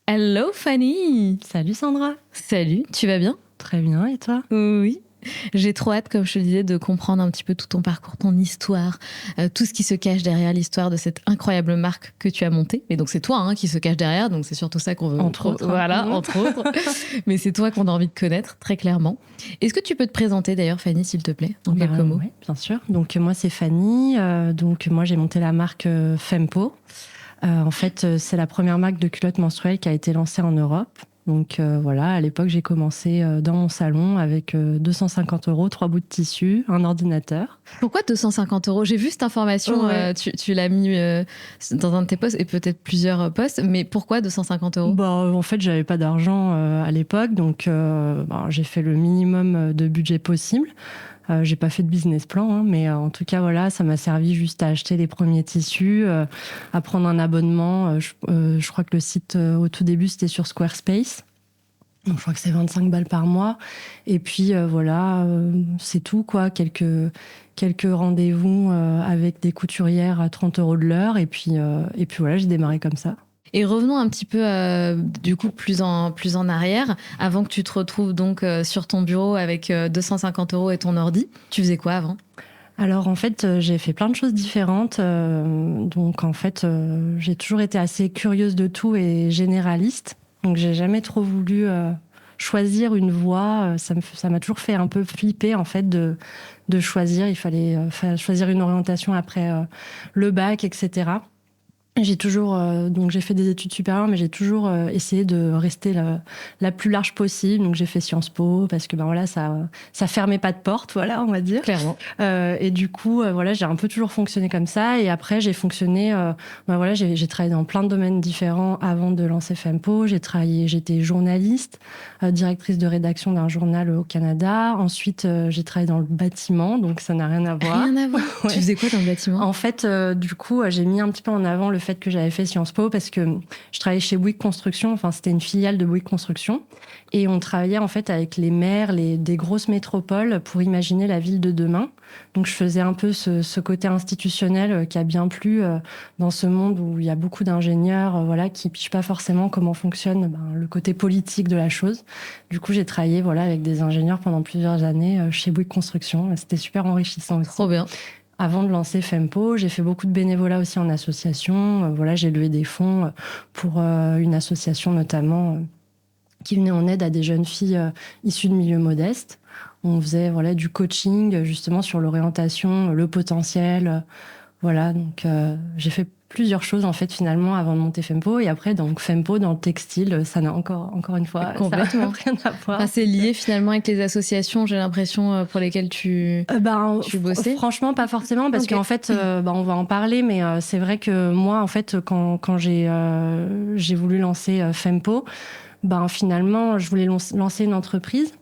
Hello Fanny. Salut Sandra. Salut, tu vas bien? Très bien, et toi? Oui. J'ai trop hâte, comme je te le disais, de comprendre un petit peu tout ton parcours, ton histoire, tout ce qui se cache derrière l'histoire de cette incroyable marque que tu as montée. Mais donc c'est toi qui se cache derrière, donc c'est surtout ça qu'on veut. Entre autres. Voilà, entre autres. Mais c'est toi qu'on a envie de connaître, très clairement. Est-ce que tu peux te présenter d'ailleurs, Fanny, s'il te plaît, en quelques mots? Oui, bien sûr. Donc moi c'est Fanny, donc moi j'ai monté la marque Fempo. En fait, c'est la première marque de culottes menstruelles qui a été lancée en Europe. Donc voilà, à l'époque, j'ai commencé dans mon salon avec 250 €, 3 bouts de tissu, un ordinateur. Pourquoi 250 €? J'ai vu cette information, Ouais. tu l'as mis dans un de tes posts et peut-être plusieurs posts, mais pourquoi 250 €? En fait, j'avais pas d'argent à l'époque, donc j'ai fait le minimum de budget possible. J'ai pas fait de business plan, mais en tout cas, voilà, ça m'a servi juste à acheter les premiers tissus, à prendre un abonnement. Je crois que le site, au tout début, c'était sur Squarespace. Donc, je crois que c'est 25 balles par mois. Et puis, voilà, c'est tout, quoi. Quelques rendez-vous avec des couturières à 30 € de l'heure. Et puis voilà, j'ai démarré comme ça. Et revenons un petit peu, du coup, plus en arrière, avant que tu te retrouves donc sur ton bureau avec 250 € et ton ordi. Tu faisais quoi avant? Alors en fait, j'ai fait plein de choses différentes. Donc en fait, j'ai toujours été assez curieuse de tout et généraliste. Donc j'ai jamais trop voulu choisir une voie. Ça m'a toujours fait un peu flipper en fait de choisir. Il fallait choisir une orientation après le bac, etc. J'ai toujours, donc j'ai fait des études supérieures, mais j'ai toujours essayé de rester la plus large possible. Donc j'ai fait Sciences Po parce que voilà, ça fermait pas de porte, voilà, on va dire. Clairement. Et du coup, voilà, j'ai un peu toujours fonctionné comme ça. Et après, j'ai fonctionné, voilà, j'ai travaillé dans plein de domaines différents avant de lancer Fempo. J'étais journaliste, directrice de rédaction d'un journal au Canada. Ensuite, j'ai travaillé dans le bâtiment, donc ça n'a rien à voir. Rien à voir. Ouais. Tu faisais quoi dans le bâtiment? En fait, du coup, j'ai mis un petit peu en avant le fait que j'avais fait Sciences Po parce que je travaillais chez Bouygues Construction. Enfin, c'était une filiale de Bouygues Construction. Et on travaillait en fait avec les maires des grosses métropoles pour imaginer la ville de demain. Donc, je faisais un peu ce côté institutionnel qui a bien plu dans ce monde où il y a beaucoup d'ingénieurs voilà, qui ne pichent pas forcément comment fonctionne le côté politique de la chose. Du coup, j'ai travaillé voilà, avec des ingénieurs pendant plusieurs années chez Bouygues Construction. C'était super enrichissant aussi. Trop bien. Avant de lancer Fempo, j'ai fait beaucoup de bénévolat aussi en association. Voilà, j'ai levé des fonds pour une association notamment qui venait en aide à des jeunes filles issues de milieux modestes. On faisait voilà, du coaching justement sur l'orientation, le potentiel. Voilà, donc j'ai fait plusieurs choses en fait finalement avant de monter Fempo. Et après, donc Fempo dans le textile, ça n'a encore une fois complètement ça n'a rien à voir. Enfin, c'est lié finalement avec les associations, j'ai l'impression, pour lesquelles tu bossais. Franchement, pas forcément, parce qu'en fait, on va en parler, mais c'est vrai que moi, en fait, quand j'ai voulu lancer Fempo, finalement, je voulais lancer une entreprise.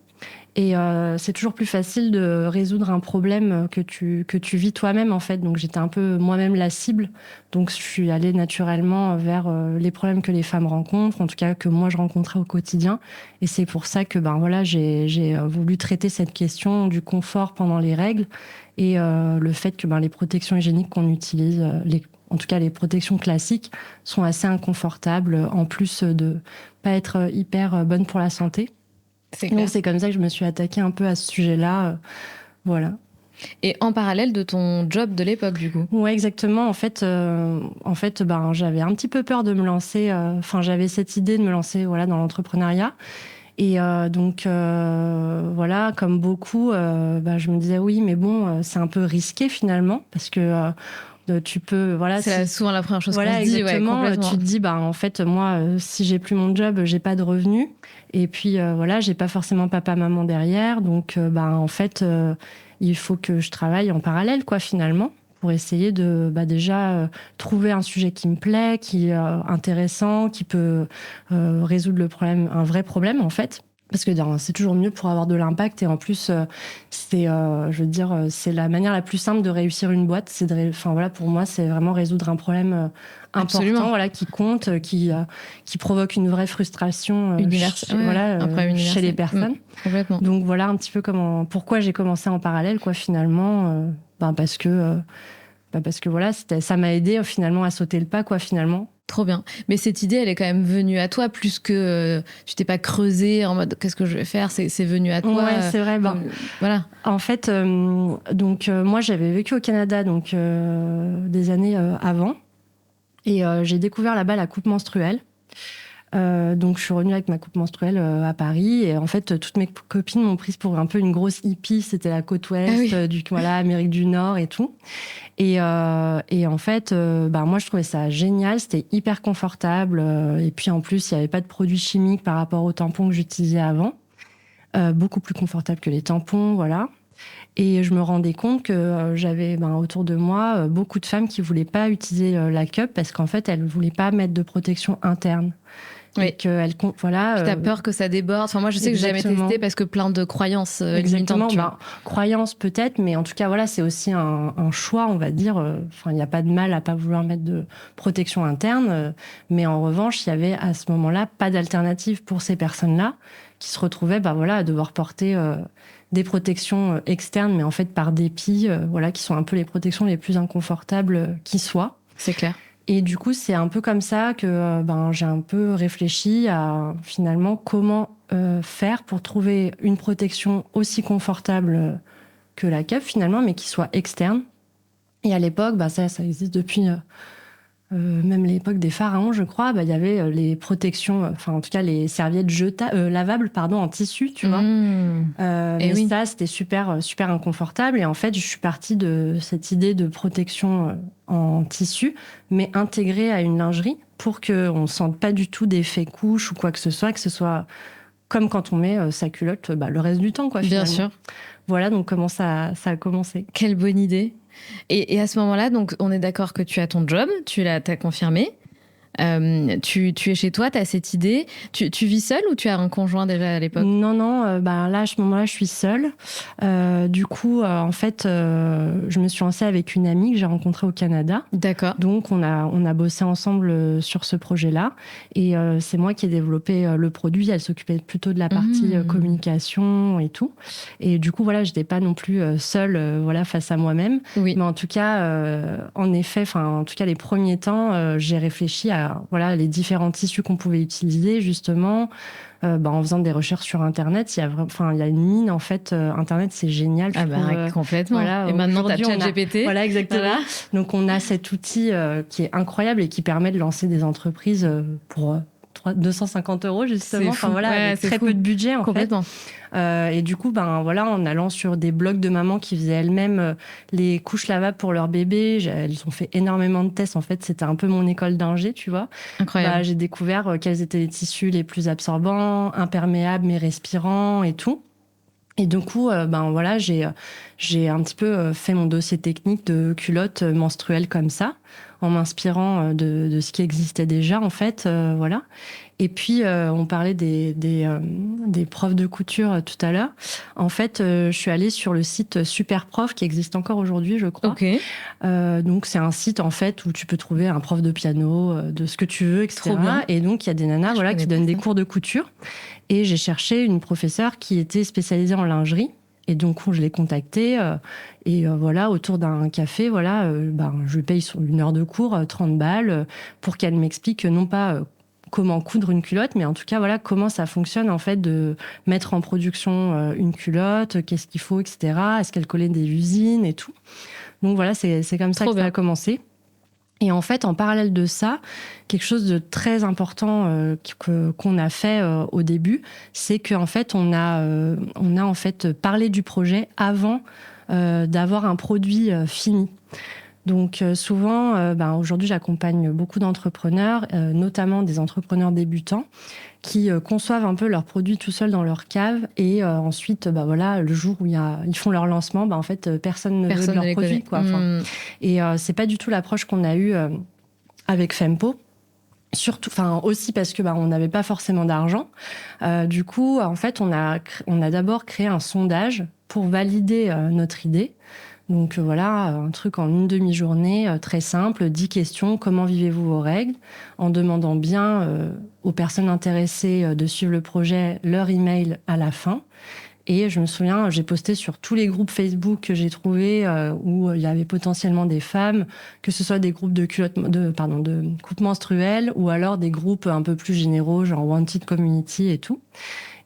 Et c'est toujours plus facile de résoudre un problème que tu vis toi-même, en fait. Donc, j'étais un peu moi-même la cible. Donc, je suis allée naturellement vers les problèmes que les femmes rencontrent, en tout cas que moi, je rencontrais au quotidien. Et c'est pour ça que voilà, j'ai voulu traiter cette question du confort pendant les règles et le fait que les protections hygiéniques qu'on utilise, en tout cas les protections classiques, sont assez inconfortables, en plus de pas être hyper bonnes pour la santé. Donc c'est comme ça que je me suis attaquée un peu à ce sujet-là, voilà. Et en parallèle de ton job de l'époque, du coup? Ouais, exactement. En fait, j'avais un petit peu peur de me lancer. J'avais cette idée de me lancer, voilà, dans l'entrepreneuriat. Et donc, voilà, comme beaucoup, je me disais oui, mais bon, c'est un peu risqué finalement, parce que tu peux, voilà. C'est souvent la première chose qu'on se dit, exactement. Ouais, tu te dis, en fait, moi, si j'ai plus mon job, j'ai pas de revenus. Et puis, voilà, j'ai pas forcément papa-maman derrière. Donc, en fait, il faut que je travaille en parallèle, quoi, finalement, pour essayer de, déjà, trouver un sujet qui me plaît, qui est intéressant, qui peut résoudre le problème, un vrai problème, en fait. Parce que c'est toujours mieux pour avoir de l'impact. Et en plus, je veux dire, c'est la manière la plus simple de réussir une boîte. Enfin, voilà, pour moi, c'est vraiment résoudre un problème important, voilà, qui compte, qui provoque une vraie frustration chez les personnes. Complètement. Donc voilà un petit peu pourquoi j'ai commencé en parallèle, quoi, finalement. Parce que voilà, ça m'a aidé finalement à sauter le pas, quoi, finalement. Trop bien. Mais cette idée, elle est quand même venue à toi, plus que tu t'es pas creusé en mode qu'est-ce que je vais faire, c'est venu à toi. Ouais, c'est vrai. Voilà. En fait, moi, j'avais vécu au Canada des années avant. Et j'ai découvert là-bas la coupe menstruelle. Donc, je suis revenue avec ma coupe menstruelle à Paris. Et en fait, toutes mes copines m'ont prise pour un peu une grosse hippie. C'était la côte ouest, Amérique du Nord et tout. Et en fait, moi, je trouvais ça génial. C'était hyper confortable. Et puis, en plus, il n'y avait pas de produits chimiques par rapport aux tampons que j'utilisais avant. Beaucoup plus confortable que les tampons, voilà. Et je me rendais compte que j'avais autour de moi beaucoup de femmes qui ne voulaient pas utiliser la cup parce qu'en fait, elles ne voulaient pas mettre de protection interne. Oui. Et qu'elles, voilà. Puis t'as peur que ça déborde. Enfin, moi, je sais que j'ai jamais testé parce que plein de croyances limitantes. Croyances peut-être, mais en tout cas, voilà, c'est aussi un choix, on va dire. Enfin, il n'y a pas de mal à pas vouloir mettre de protection interne, mais en revanche, il y avait à ce moment-là pas d'alternative pour ces personnes-là qui se retrouvaient, à devoir porter des protections externes, mais en fait par dépit, qui sont un peu les protections les plus inconfortables qui soient. C'est clair. Et du coup, c'est un peu comme ça que j'ai un peu réfléchi à finalement comment faire pour trouver une protection aussi confortable que la cup finalement, mais qui soit externe. Et à l'époque, ça existe depuis même l'époque des pharaons, je crois. Il y avait les protections, enfin en tout cas les serviettes lavables, en tissu, tu vois. Mais ça, c'était super inconfortable. Et en fait, je suis partie de cette idée de protection en tissu, mais intégrée à une lingerie pour qu'on ne sente pas du tout d'effet couche ou quoi que ce soit comme quand on met sa culotte le reste du temps, quoi, finalement. Bien sûr. Voilà donc comment ça a commencé. Quelle bonne idée. Et à ce moment-là, donc, on est d'accord que tu as ton job, t'as confirmé. Tu es chez toi, tu as cette idée. Tu vis seule ou tu as un conjoint déjà à l'époque ? Non, là, à ce moment-là, je suis seule. Du coup, en fait, je me suis lancée avec une amie que j'ai rencontrée au Canada. D'accord. Donc, on a bossé ensemble sur ce projet-là. Et c'est moi qui ai développé le produit. Elle s'occupait plutôt de la partie communication et tout. Et du coup, voilà, je n'étais pas non plus seule face à moi-même. Oui. Mais en tout cas, en effet, les premiers temps, j'ai réfléchi à les différents tissus qu'on pouvait utiliser, justement, en faisant des recherches sur Internet. Il y a une mine, en fait. Internet, c'est génial. Complètement. Et maintenant, tu as ChatGPT. Voilà, exactement. Voilà. Donc, on a cet outil qui est incroyable et qui permet de lancer des entreprises pour 250 €, justement. Avec très peu de budget, en complètement. Et du coup, en allant sur des blogs de mamans qui faisaient elles-mêmes les couches lavables pour leur bébé, elles ont fait énormément de tests. En fait, c'était un peu mon école d'ingé, tu vois. Incroyable. J'ai découvert quels étaient les tissus les plus absorbants, imperméables mais respirants et tout. Et du coup, j'ai un petit peu fait mon dossier technique de culottes menstruelles comme ça, en m'inspirant de ce qui existait déjà, en fait, voilà. Et puis, on parlait des profs de couture tout à l'heure. En fait, je suis allée sur le site Superprof, qui existe encore aujourd'hui, je crois. Ok. Donc, c'est un site, en fait, où tu peux trouver un prof de piano, de ce que tu veux, etc. Trop bien. Et donc, il y a des nanas qui donnent des cours de couture. Et j'ai cherché une professeure qui était spécialisée en lingerie. Et donc, je l'ai contactée. Autour d'un café, je lui paye une heure de cours, 30 balles, pour qu'elle m'explique non pas comment coudre une culotte, mais en tout cas, comment ça fonctionne, en fait, de mettre en production une culotte, qu'est-ce qu'il faut, etc. Est-ce qu'elle collait des usines et tout. Donc, voilà, c'est comme ça que ça a commencé. Et en fait, en parallèle de ça, quelque chose de très important qu'on a fait au début, c'est qu'en fait, on a en fait parlé du projet avant d'avoir un produit fini. Donc souvent, aujourd'hui, j'accompagne beaucoup d'entrepreneurs, notamment des entrepreneurs débutants, qui conçoivent un peu leurs produits tout seuls dans leur cave et ensuite, le jour où ils font leur lancement, en fait, personne ne veut de leurs produits, quoi. Et c'est pas du tout l'approche qu'on a eue avec Fempo. Surtout, enfin aussi parce que on n'avait pas forcément d'argent. Du coup, en fait, on a d'abord créé un sondage pour valider notre idée. Donc voilà, un truc en une demi-journée, très simple, 10 questions, comment vivez-vous vos règles, en demandant bien aux personnes intéressées de suivre le projet leur email à la fin. Et je me souviens, j'ai posté sur tous les groupes Facebook que j'ai trouvés où il y avait potentiellement des femmes, que ce soit des groupes de coupes menstruelles ou alors des groupes un peu plus généraux, genre Wanted Community et tout.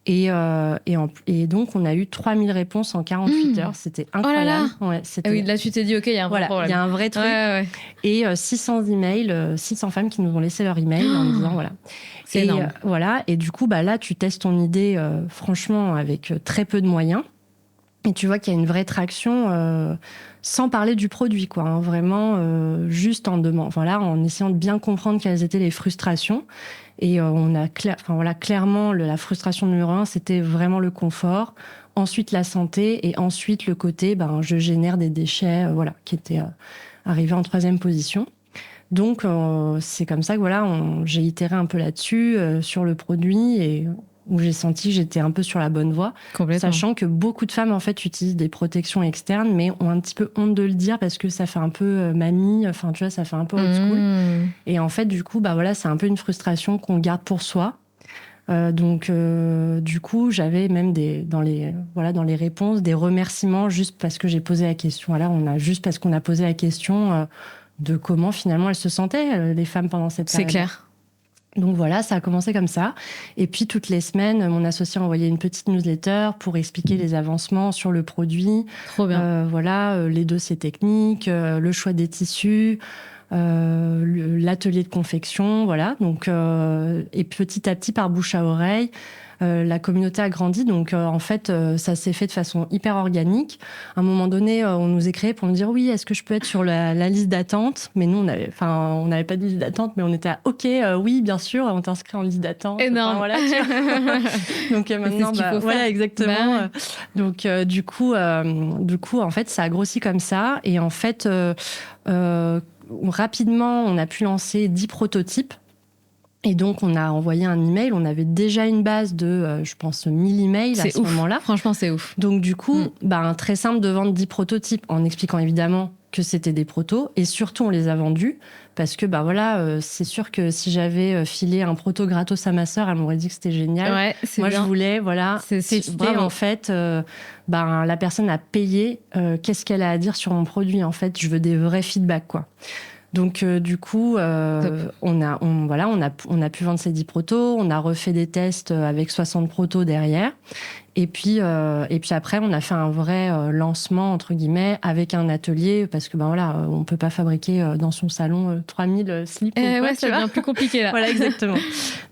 Et donc, on a eu 3000 réponses en 48 heures. C'était incroyable. Oh là là. Ouais, Ah oui, là, tu t'es dit, OK, il y a un vrai problème. Il y a un vrai truc. Ouais. Et 600 emails, 600 femmes qui nous ont laissé leur email en disant, voilà. C'est énorme. Voilà. Et du coup, là, tu testes ton idée, franchement, avec très peu de moyens. Et tu vois qu'il y a une vraie traction, sans parler du produit, quoi. Hein, vraiment, juste en essayant de bien comprendre quelles étaient les frustrations. Et clairement, la frustration numéro 1, c'était vraiment le confort. Ensuite, la santé. Et ensuite, le côté, je génère des déchets, qui était arrivé en 3e position. Donc, c'est comme ça que j'ai itéré un peu là-dessus, sur le produit, et où j'ai senti que j'étais un peu sur la bonne voie. Sachant que beaucoup de femmes, en fait, utilisent des protections externes, mais ont un petit peu honte de le dire parce que ça fait un peu mamie, enfin, tu vois, ça fait un peu old school. Et en fait, du coup, c'est un peu une frustration qu'on garde pour soi. Donc, du coup, j'avais même dans les réponses, des remerciements juste parce que j'ai posé la question. Juste parce qu'on a posé la question de comment, finalement, elles se sentaient, les femmes, pendant cette période. C'est clair. Donc voilà, ça a commencé comme ça. Et puis toutes les semaines, mon associé envoyait une petite newsletter pour expliquer les avancements sur le produit. Trop bien. Les dossiers techniques, le choix des tissus, l'atelier de confection, voilà. Donc et petit à petit, par bouche à oreille, la communauté a grandi. Donc en fait, ça s'est fait de façon hyper organique. À un moment donné, on nous écrivait pour nous dire oui, est-ce que je peux être sur la liste d'attente? Mais nous, on n'avait pas de liste d'attente, mais on était à OK, oui, bien sûr, on t'inscrit en liste d'attente. Énorme. Voilà, donc maintenant, voilà, exactement. Donc du coup, en fait, ça a grossi comme ça. Et en fait, rapidement, on a pu lancer 10 prototypes. Et donc, on a envoyé un email. On avait déjà une base de, je pense, 1000 emails à ce moment-là. Franchement, c'est ouf. Donc, du coup, très simple de vendre 10 prototypes en expliquant évidemment que c'était des protos. Et surtout, on les a vendus parce que, c'est sûr que si j'avais filé un proto gratos à ma sœur, elle m'aurait dit que c'était génial. Ouais, Moi, bien. je voulais, tester, en fait, la personne a payé. Qu'est-ce qu'elle a à dire sur mon produit, en fait? Je veux des vrais feedbacks, quoi. Donc, du coup, on a pu vendre ces 10 protos. On a refait des tests avec 60 protos derrière. Et puis après, on a fait un vrai lancement, entre guillemets, avec un atelier, parce que, on peut pas fabriquer dans son salon 3000 slips. Ça devient plus compliqué, là. Voilà, exactement.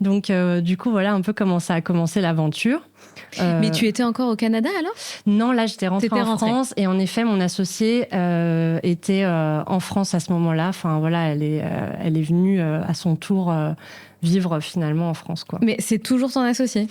Donc, du coup, voilà un peu comment ça a commencé l'aventure. Mais tu étais encore au Canada, alors? Non, là, j'étais rentrée en France. Et en effet, mon associée était en France à ce moment-là. Enfin, voilà, elle est venue à son tour vivre finalement en France, quoi. Mais c'est toujours ton associé?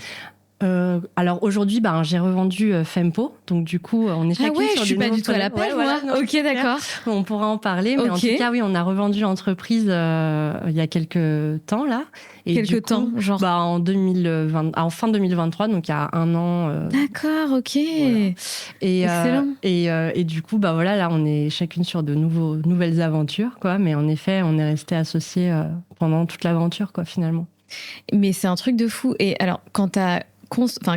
Alors aujourd'hui, j'ai revendu Fempo, donc du coup, on est chacune sur je suis pas du tout à l'appel, moi. Ok, d'accord. On pourra en parler, mais en tout cas, oui, on a revendu l'entreprise il y a quelques temps là. Et quelques temps, genre en fin 2023, donc il y a un an. D'accord, ok. Voilà. Excellent. Et du coup, là, on est chacune sur de nouvelles aventures, quoi. Mais en effet, on est restés associés pendant toute l'aventure, quoi, finalement. Mais c'est un truc de fou. Et alors, quand t'as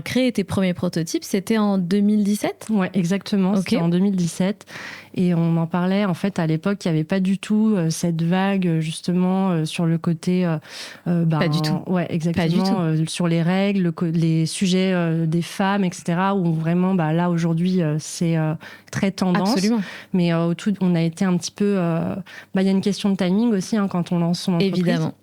créer tes premiers prototypes, c'était en 2017? Ouais, exactement. Okay. C'était en 2017. Et on en parlait, en fait, à l'époque, il n'y avait pas du tout cette vague, justement, sur le côté... pas du tout. Ouais, exactement. Pas du tout. Sur les règles, les sujets des femmes, etc., où vraiment, là, aujourd'hui, c'est très tendance. Absolument. Mais au tout, on a été un petit peu... il y a une question de timing aussi, quand on lance son entreprise. Évidemment.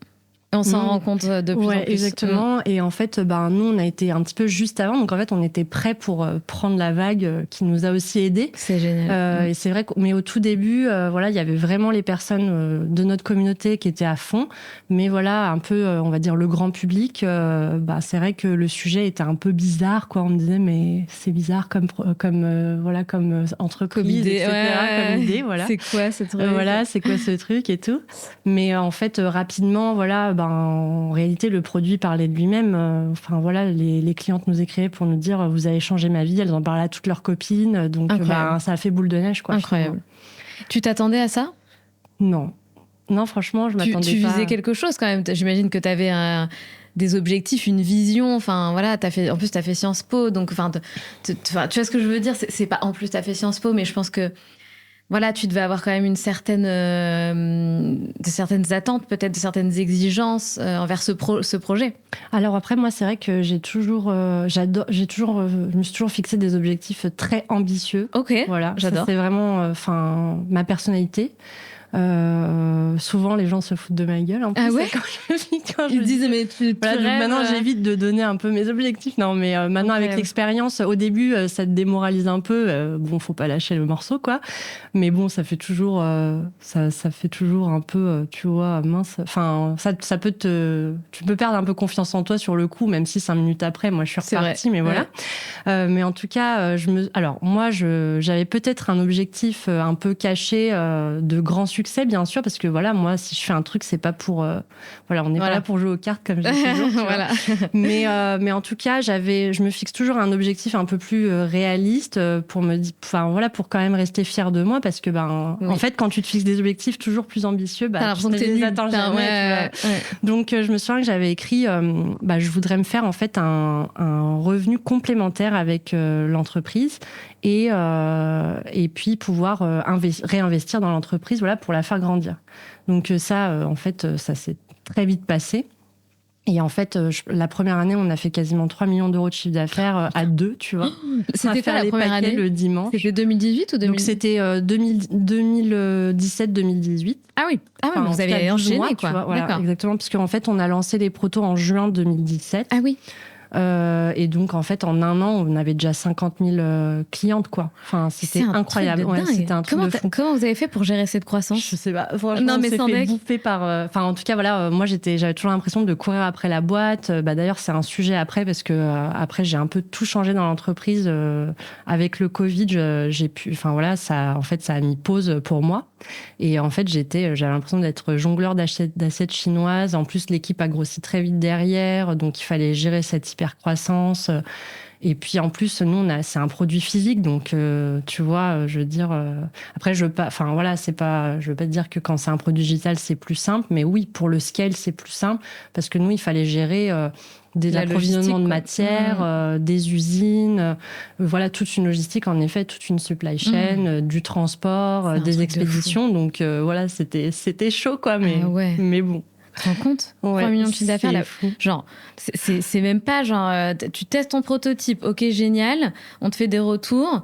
On s'en rend compte de plus en plus. Exactement. Et en fait, nous, on a été un petit peu juste avant. Donc, en fait, on était prêts pour prendre la vague qui nous a aussi aidés. C'est génial. Et c'est vrai mais au tout début, il y avait vraiment les personnes de notre communauté qui étaient à fond. Mais voilà, un peu, on va dire, le grand public, c'est vrai que le sujet était un peu bizarre, quoi. On me disait, mais c'est bizarre comme entreprise, comme idée, etc. Comme idée, voilà. C'est quoi ce truc? C'est quoi ce truc et tout. Mais en fait, rapidement, en réalité, le produit parlait de lui-même. Enfin, voilà, les clientes nous écrivaient pour nous dire « Vous avez changé ma vie ». Elles en parlaient à toutes leurs copines. Donc, ça a fait boule de neige, quoi. Incroyable. Finalement. Tu t'attendais à ça ? Non. Non, franchement, je m'attendais pas. Tu visais quelque chose, quand même. J'imagine que tu avais des objectifs, une vision. Enfin, voilà, en plus, tu as fait Sciences Po. Donc, tu vois ce que je veux dire ? C'est pas en plus, tu as fait Sciences Po, mais je pense que voilà, tu devais avoir quand même de certaines attentes, peut-être de certaines exigences envers ce projet. Alors après, moi, c'est vrai que je me suis toujours fixé des objectifs très ambitieux. Ok, voilà, j'adore. Ça, c'est vraiment, ma personnalité. Souvent, les gens se foutent de ma gueule. En plus, ah ouais. Ils disent mais tu voilà, donc maintenant, j'évite de donner un peu mes objectifs. Non, mais maintenant, avec l'expérience, au début, ça te démoralise un peu. Bon, faut pas lâcher le morceau, quoi. Mais bon, ça fait toujours, ça fait toujours un peu, tu vois, mince. Enfin, ça peut tu peux perdre un peu confiance en toi sur le coup, même si 5 minutes après, moi, je suis repartie. Mais voilà. Mais en tout cas, alors moi, j'avais peut-être un objectif un peu caché de grand succès, bien sûr, parce que voilà, moi, si je fais un truc, c'est pas pour, voilà, on n'est pas là pour jouer aux cartes, comme je dis toujours. Voilà. Mais en tout cas, je me fixe toujours un objectif un peu plus réaliste pour me dire, enfin voilà, pour quand même rester fière de moi, parce que en fait, quand tu te fixes des objectifs toujours plus ambitieux, tu ne les atteins jamais. Donc, je me souviens que j'avais écrit, je voudrais me faire en fait un revenu complémentaire avec l'entreprise et puis pouvoir réinvestir dans l'entreprise, voilà, pour la faire grandir. Donc ça, en fait, ça s'est très vite passé. Et en fait, la première année, on a fait quasiment 3 millions d'euros de chiffre d'affaires à 2, tu vois. C'était quoi la première année ? Le dimanche. C'était 2018 ou 2018 ? Donc c'était 2017-2018. Ah oui, donc vous avez enchaîné, mois, quoi. Tu vois, voilà, exactement, parce qu'en fait, on a lancé les protos en juin 2017. Ah oui. Et donc, en fait, en un an, on avait déjà 50 000 clientes, quoi. Enfin, c'était incroyable. C'était un truc de fou. Comment vous avez fait pour gérer cette croissance ? Je sais pas. Franchement, on s'est fait bouffer par... Enfin, en tout cas, voilà, moi, j'avais toujours l'impression de courir après la boîte. D'ailleurs, c'est un sujet après, parce que après, j'ai un peu tout changé dans l'entreprise. Avec le Covid, j'ai pu... Enfin, voilà, ça a mis pause pour moi. Et en fait, j'avais l'impression d'être jongleur d'assiettes chinoises. En plus, l'équipe a grossi très vite derrière. Donc, il fallait gérer cette hyper-croissance. Et puis, en plus, nous, c'est un produit physique. Donc, tu vois, je veux dire... après, je veux pas te dire que quand c'est un produit digital, c'est plus simple. Mais oui, pour le scale, c'est plus simple. Parce que nous, il fallait gérer... des approvisionnements de matières, des usines, voilà, toute une logistique, en effet, toute une supply chain, du transport, des expéditions. Donc, voilà, c'était chaud, quoi, mais bon. Tu te rends compte ? 3 millions de chiffre d'affaires, genre, c'est même pas genre, tu testes ton prototype, ok, génial, on te fait des retours.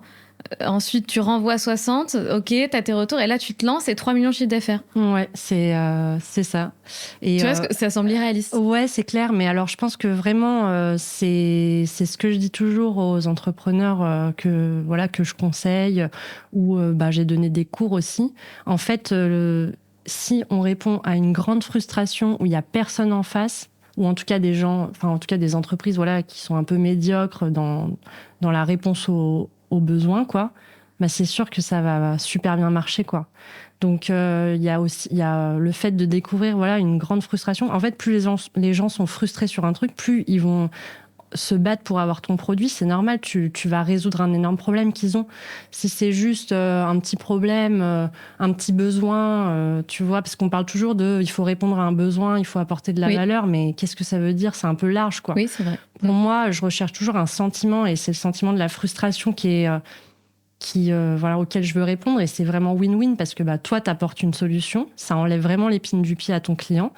Ensuite, tu renvoies 60, ok, t'as tes retours, et là, tu te lances et 3 millions de chiffre d'affaires. Ouais, c'est ça. Et tu vois, ça semble irréaliste. Ouais, c'est clair, mais alors je pense que vraiment, c'est ce que je dis toujours aux entrepreneurs que je conseille, ou j'ai donné des cours aussi. En fait, si on répond à une grande frustration où il n'y a personne en face, ou en tout cas des entreprises, voilà, qui sont un peu médiocres dans la réponse aux besoins, quoi, c'est sûr que ça va super bien marcher, quoi. Donc, il y a le fait de découvrir, voilà, une grande frustration. En fait, plus les gens sont frustrés sur un truc, plus ils vont se battre pour avoir ton produit. C'est normal, tu vas résoudre un énorme problème qu'ils ont. Si c'est juste un petit problème, un petit besoin, tu vois, parce qu'on parle toujours il faut répondre à un besoin, il faut apporter de la valeur, mais qu'est-ce que ça veut dire ? C'est un peu large, quoi. Oui, c'est vrai. Pour moi, je recherche toujours un sentiment, et c'est le sentiment de la frustration auquel je veux répondre, et c'est vraiment win-win, parce que toi, t'apportes une solution, ça enlève vraiment l'épine du pied à ton client,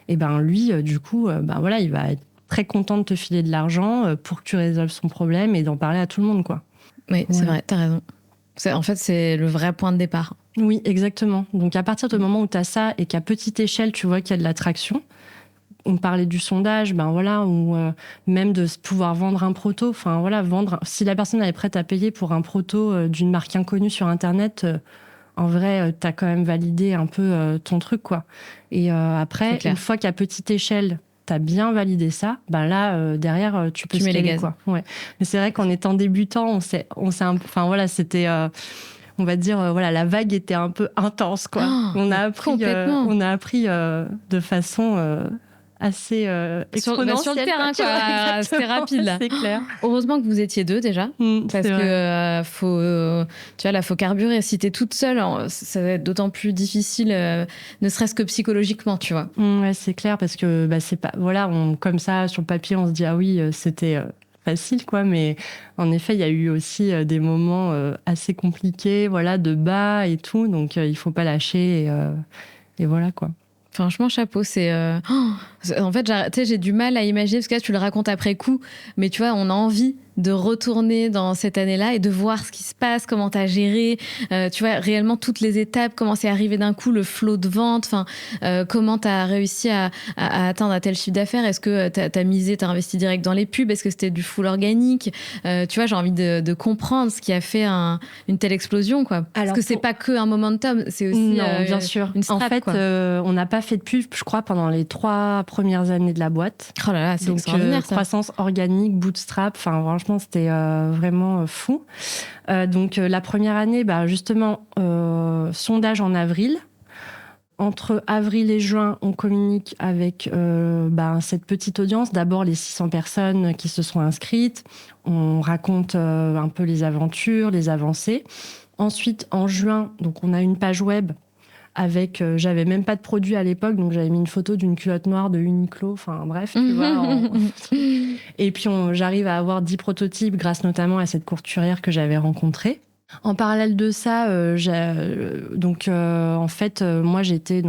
et lui, du coup, voilà, il va être très content de te filer de l'argent pour que tu résolves son problème et d'en parler à tout le monde, quoi. Oui, c'est vrai, t'as raison. En fait, c'est le vrai point de départ. Oui, exactement. Donc, à partir du moment où t'as ça et qu'à petite échelle, tu vois qu'il y a de l'attraction, on parlait du sondage, ou même de pouvoir vendre un proto. Enfin, voilà, si la personne est prête à payer pour un proto d'une marque inconnue sur Internet, en vrai, t'as quand même validé un peu ton truc, quoi. Et après, une fois qu'à petite échelle, t'as bien validé ça, derrière, tu peux scaler, quoi. Ouais. Mais c'est vrai qu'en étant débutant, on s'est enfin, voilà, c'était... on va dire, la vague était un peu intense, quoi. On a appris de façon assez exponentielle. Sur le terrain, quoi. C'était rapide, là. C'est clair. Heureusement que vous étiez 2, déjà. Parce que tu vois, faut carburer. Si t'es toute seule, ça va être d'autant plus difficile, ne serait-ce que psychologiquement, tu vois. Ouais, c'est clair, parce que c'est pas... Voilà, comme ça, sur le papier, on se dit, ah oui, c'était... facile, quoi, mais en effet, il y a eu aussi des moments assez compliqués, voilà, de bas et tout, donc il faut pas lâcher et voilà, quoi. Franchement, chapeau, c'est... En fait, j'ai du mal à imaginer, parce que là, tu le racontes après coup, mais tu vois, on a envie de retourner dans cette année-là et de voir ce qui se passe, comment t'as géré, tu vois, réellement toutes les étapes, comment c'est arrivé d'un coup, le flot de vente, comment t'as réussi à atteindre un tel chiffre d'affaires. Est-ce que t'as misé, t'as investi direct dans les pubs? Est-ce que c'était du full organique? Tu vois, j'ai envie de comprendre ce qui a fait une telle explosion, quoi. Parce que c'est pas que un momentum, c'est aussi bien sûr. Une strap, en fait, on n'a pas fait de pub, je crois, pendant les 3 premières années de la boîte. Oh là là, c'est extraordinaire, ça. Croissance organique, bootstrap, franchement, c'était vraiment fou. Donc, la première année, justement, sondage en avril. Entre avril et juin, on communique avec cette petite audience. D'abord, les 600 personnes qui se sont inscrites. On raconte un peu les aventures, les avancées. Ensuite, en juin, donc on a une page web avec... j'avais même pas de produit à l'époque, donc j'avais mis une photo d'une culotte noire de Uniqlo. Enfin, bref, tu vois. Et puis, j'arrive à avoir 10 prototypes grâce notamment à cette couturière que j'avais rencontrée. En parallèle de ça, en fait, moi j'étais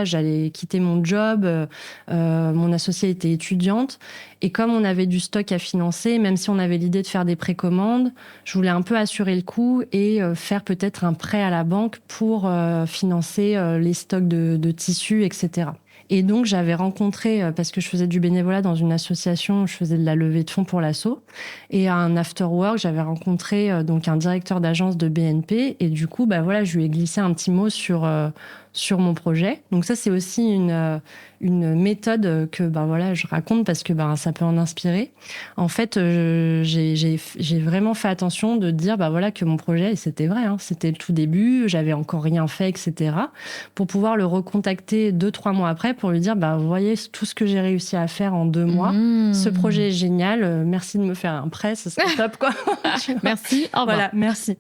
j'allais quitter mon job. Mon associée était étudiante, et comme on avait du stock à financer, même si on avait l'idée de faire des précommandes, je voulais un peu assurer le coup et faire peut-être un prêt à la banque pour financer les stocks de tissus, etc. Et donc, j'avais rencontré, parce que je faisais du bénévolat dans une association, je faisais de la levée de fonds pour l'asso, et à un after-work, j'avais rencontré donc un directeur d'agence de BNP, et du coup, je lui ai glissé un petit mot sur mon projet. Donc ça, c'est aussi une méthode que je raconte parce que ça peut en inspirer. En fait, j'ai vraiment fait attention de dire que mon projet, et c'était vrai, c'était le tout début, j'avais encore rien fait, etc. Pour pouvoir le recontacter 2-3 mois après pour lui dire vous voyez tout ce que j'ai réussi à faire en 2 mois. Ce projet est génial. Merci de me faire un prêt, ce serait top, quoi. Merci. Au revoir. Voilà, merci.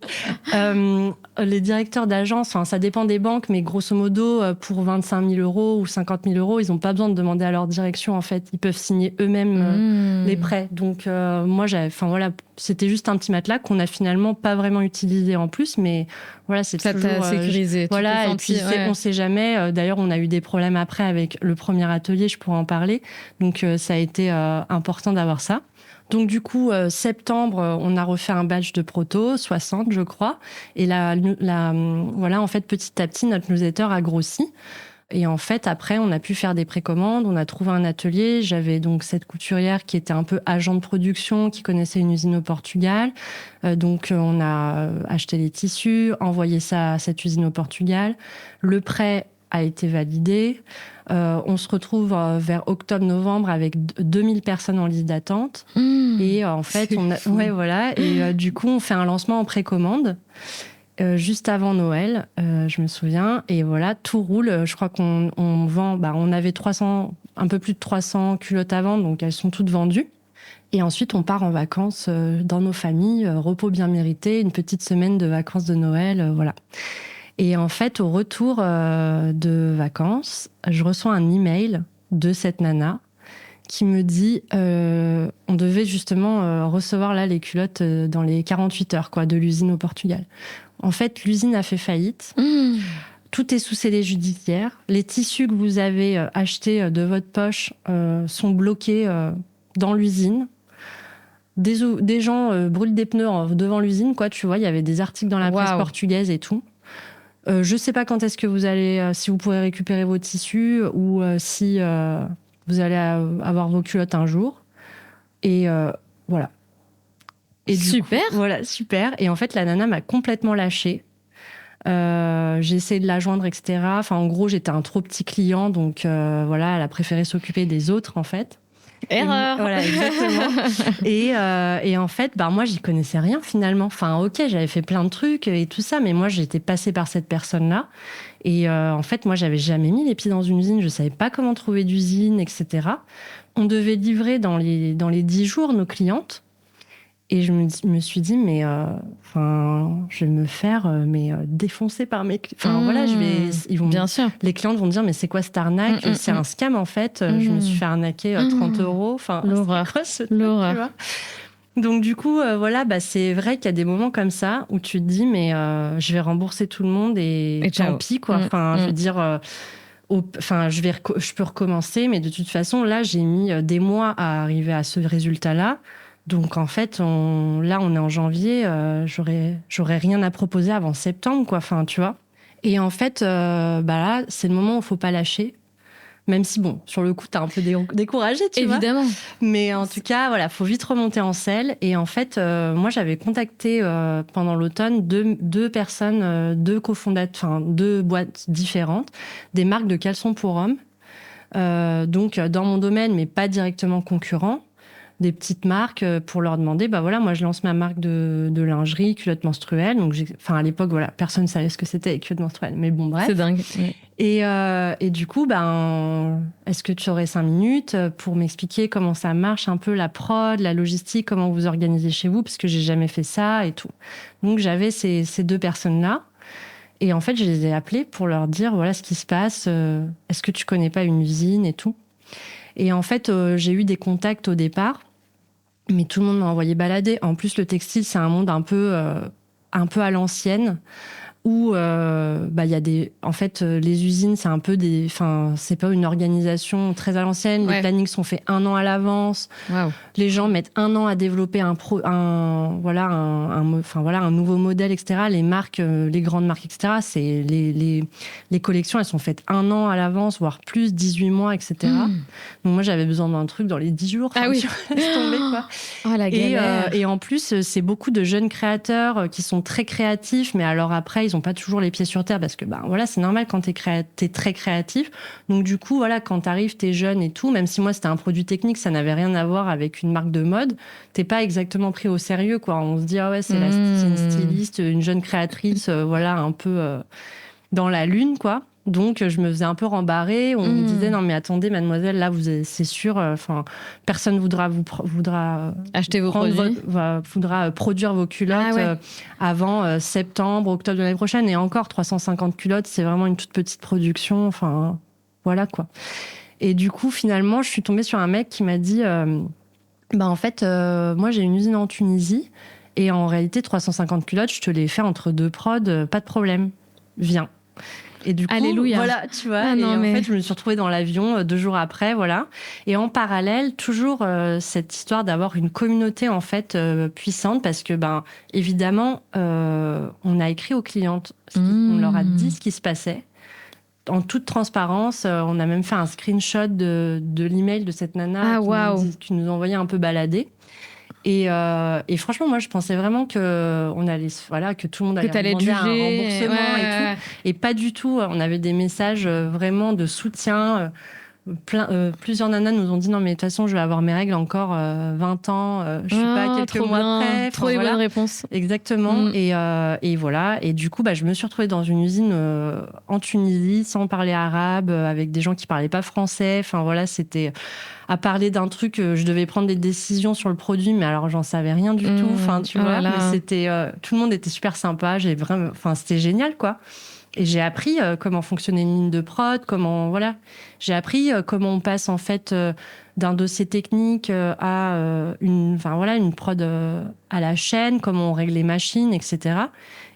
Les directeurs d'agence, ça dépend des banques, mais grosso modo, pour 25 000 € ou 50 000 €, ils n'ont pas besoin de demander à leur direction, en fait. Ils peuvent signer eux-mêmes les prêts. Donc, moi, c'était juste un petit matelas qu'on n'a finalement pas vraiment utilisé en plus, mais voilà, c'est ça toujours... Ça t'a sécurisé. Voilà, et puis on ne sait jamais. D'ailleurs, on a eu des problèmes après avec le premier atelier, je pourrais en parler. Donc, ça a été important d'avoir ça. Donc, du coup, septembre, on a refait un batch de proto, 60, je crois. Et voilà, en fait, petit à petit, notre newsletter a grossi. Et en fait, après, on a pu faire des précommandes, on a trouvé un atelier. J'avais donc cette couturière qui était un peu agent de production, qui connaissait une usine au Portugal. Donc, on a acheté les tissus, envoyé ça à cette usine au Portugal. Le prêt a été validé. On se retrouve vers octobre-novembre avec 2000 personnes en liste d'attente. Et en fait, du coup, on fait un lancement en précommande. Juste avant Noël, je me souviens, et voilà, tout roule. Je crois qu'on vend, on avait un peu plus de 300 culottes à vendre, donc elles sont toutes vendues. Et ensuite, on part en vacances dans nos familles, repos bien mérité, une petite semaine de vacances de Noël, voilà. Et en fait, au retour de vacances, je reçois un email de cette nana qui me dit on devait justement recevoir là les culottes dans les 48 heures de l'usine au Portugal. En fait, l'usine a fait faillite. Tout est sous scellé judiciaire. Les tissus que vous avez achetés de votre poche sont bloqués dans l'usine. Des gens brûlent des pneus devant l'usine, tu vois. Il y avait des articles dans la presse portugaise et tout. Je sais pas quand est-ce que vous allez, si vous pourrez récupérer vos tissus ou si vous allez avoir vos culottes un jour. Et voilà. Et super. Voilà, super. Et en fait, la nana m'a complètement lâchée. J'ai essayé de la joindre, etc. En gros, j'étais un trop petit client, donc voilà, elle a préféré s'occuper des autres, en fait. Erreur. Voilà, exactement. Et en fait, moi, j'y connaissais rien finalement. Enfin, ok, j'avais fait plein de trucs et tout ça, mais moi, j'étais passée par cette personne-là. Et en fait, moi, j'avais jamais mis les pieds dans une usine. Je savais pas comment trouver d'usine, etc. On devait livrer dans les 10 jours nos clientes. Et je me suis dit, mais je vais me faire défoncer par mes clients. Enfin, voilà, bien sûr. Les clientes vont dire, mais c'est quoi cette arnaque? C'est un scam, en fait. Je me suis fait arnaquer 30 €. Enfin, l'horreur. Quoi, ce truc, tu vois. Donc, du coup, c'est vrai qu'il y a des moments comme ça où tu te dis, mais je vais rembourser tout le monde et tant pis, quoi. Enfin, je veux dire... je peux recommencer, mais de toute façon, là, j'ai mis des mois à arriver à ce résultat-là. Donc, en fait, on est en janvier, j'aurais rien à proposer avant septembre, quoi. Enfin, tu vois. Et en fait, là, c'est le moment où il faut pas lâcher. Même si, bon, sur le coup, t'es un peu découragé, tu vois. Évidemment. Mais en tout cas, voilà, faut vite remonter en selle. Et en fait, moi, j'avais contacté pendant l'automne deux personnes, deux cofondateurs, deux boîtes différentes, des marques de caleçons pour hommes. Donc, dans mon domaine, mais pas directement concurrent. Des petites marques pour leur demander, moi je lance ma marque de lingerie, culotte menstruelle. Donc à l'époque, voilà, personne ne savait ce que c'était les culottes menstruelles. Mais bon, bref. C'est dingue. Oui. Et du coup, est-ce que tu aurais 5 minutes pour m'expliquer comment ça marche, un peu la prod, la logistique, comment vous organisez chez vous, parce que j'ai jamais fait ça et tout. Donc j'avais ces deux personnes-là. Et en fait, je les ai appelées pour leur dire, voilà ce qui se passe. Est-ce que tu connais pas une usine et tout? Et en fait, j'ai eu des contacts au départ, mais tout le monde m'a envoyé balader. En plus, le textile, c'est un monde un peu à l'ancienne, où y a en fait, les usines, c'est un peu c'est pas une organisation très à l'ancienne. Ouais. Les plannings sont faits 1 an à l'avance. Wow. Les gens mettent 1 an à développer un nouveau modèle, etc. Les marques, les grandes marques, etc. C'est les collections, elles sont faites 1 an à l'avance, voire plus, 18 mois, etc. Donc moi, j'avais besoin d'un truc dans les 10 jours. Ah oui. Laisse tomber, quoi. Oh, la galère. Et en plus, c'est beaucoup de jeunes créateurs qui sont très créatifs, mais alors après, ils n'ont pas toujours les pieds sur terre parce que c'est normal quand t'es très créatif. Donc du coup, voilà, quand t'arrives, t'es jeune et tout, même si moi c'était un produit technique, ça n'avait rien à voir avec une marque de mode, t'es pas exactement pris au sérieux, quoi. On se dit, ah ouais, c'est une styliste, une jeune créatrice, un peu dans la lune, quoi. Donc, je me faisais un peu rembarrer. On me disait, non, mais attendez, mademoiselle, là, c'est sûr, personne voudra acheter vos produits. Voudra produire vos culottes avant septembre, octobre de l'année prochaine. Et encore, 350 culottes, c'est vraiment une toute petite production. Enfin, voilà, quoi. Et du coup, finalement, je suis tombée sur un mec qui m'a dit, en fait, moi, j'ai une usine en Tunisie. Et en réalité, 350 culottes, je te les fais entre 2 prods, pas de problème. Viens. Et du coup, alléluia. Voilà, tu vois. En fait, je me suis retrouvée dans l'avion 2 jours après, voilà. Et en parallèle, toujours cette histoire d'avoir une communauté, en fait, puissante, parce que, évidemment, on a écrit aux clientes, on leur a dit ce qui se passait. En toute transparence, on a même fait un screenshot de l'email de cette nana qui nous envoyait un peu balader. Et franchement, moi, je pensais vraiment que tout le monde allait demander un remboursement et tout. Et pas du tout. On avait des messages vraiment de soutien. Plusieurs nanas nous ont dit non, mais de toute façon, je vais avoir mes règles encore 20 ans. Je suis pas quelques mois près. Trop les bonnes réponses. Exactement. Et voilà. Et du coup, je me suis retrouvée dans une usine en Tunisie, sans parler arabe, avec des gens qui parlaient pas français. Enfin voilà, c'était à parler d'un truc, je devais prendre des décisions sur le produit, mais alors j'en savais rien du tout. Enfin, tu vois, mais c'était tout le monde était super sympa. C'était génial, quoi. Et j'ai appris comment fonctionnait une ligne de prod, j'ai appris comment on passe en fait d'un dossier technique à une prod à la chaîne, comment on règle les machines, etc.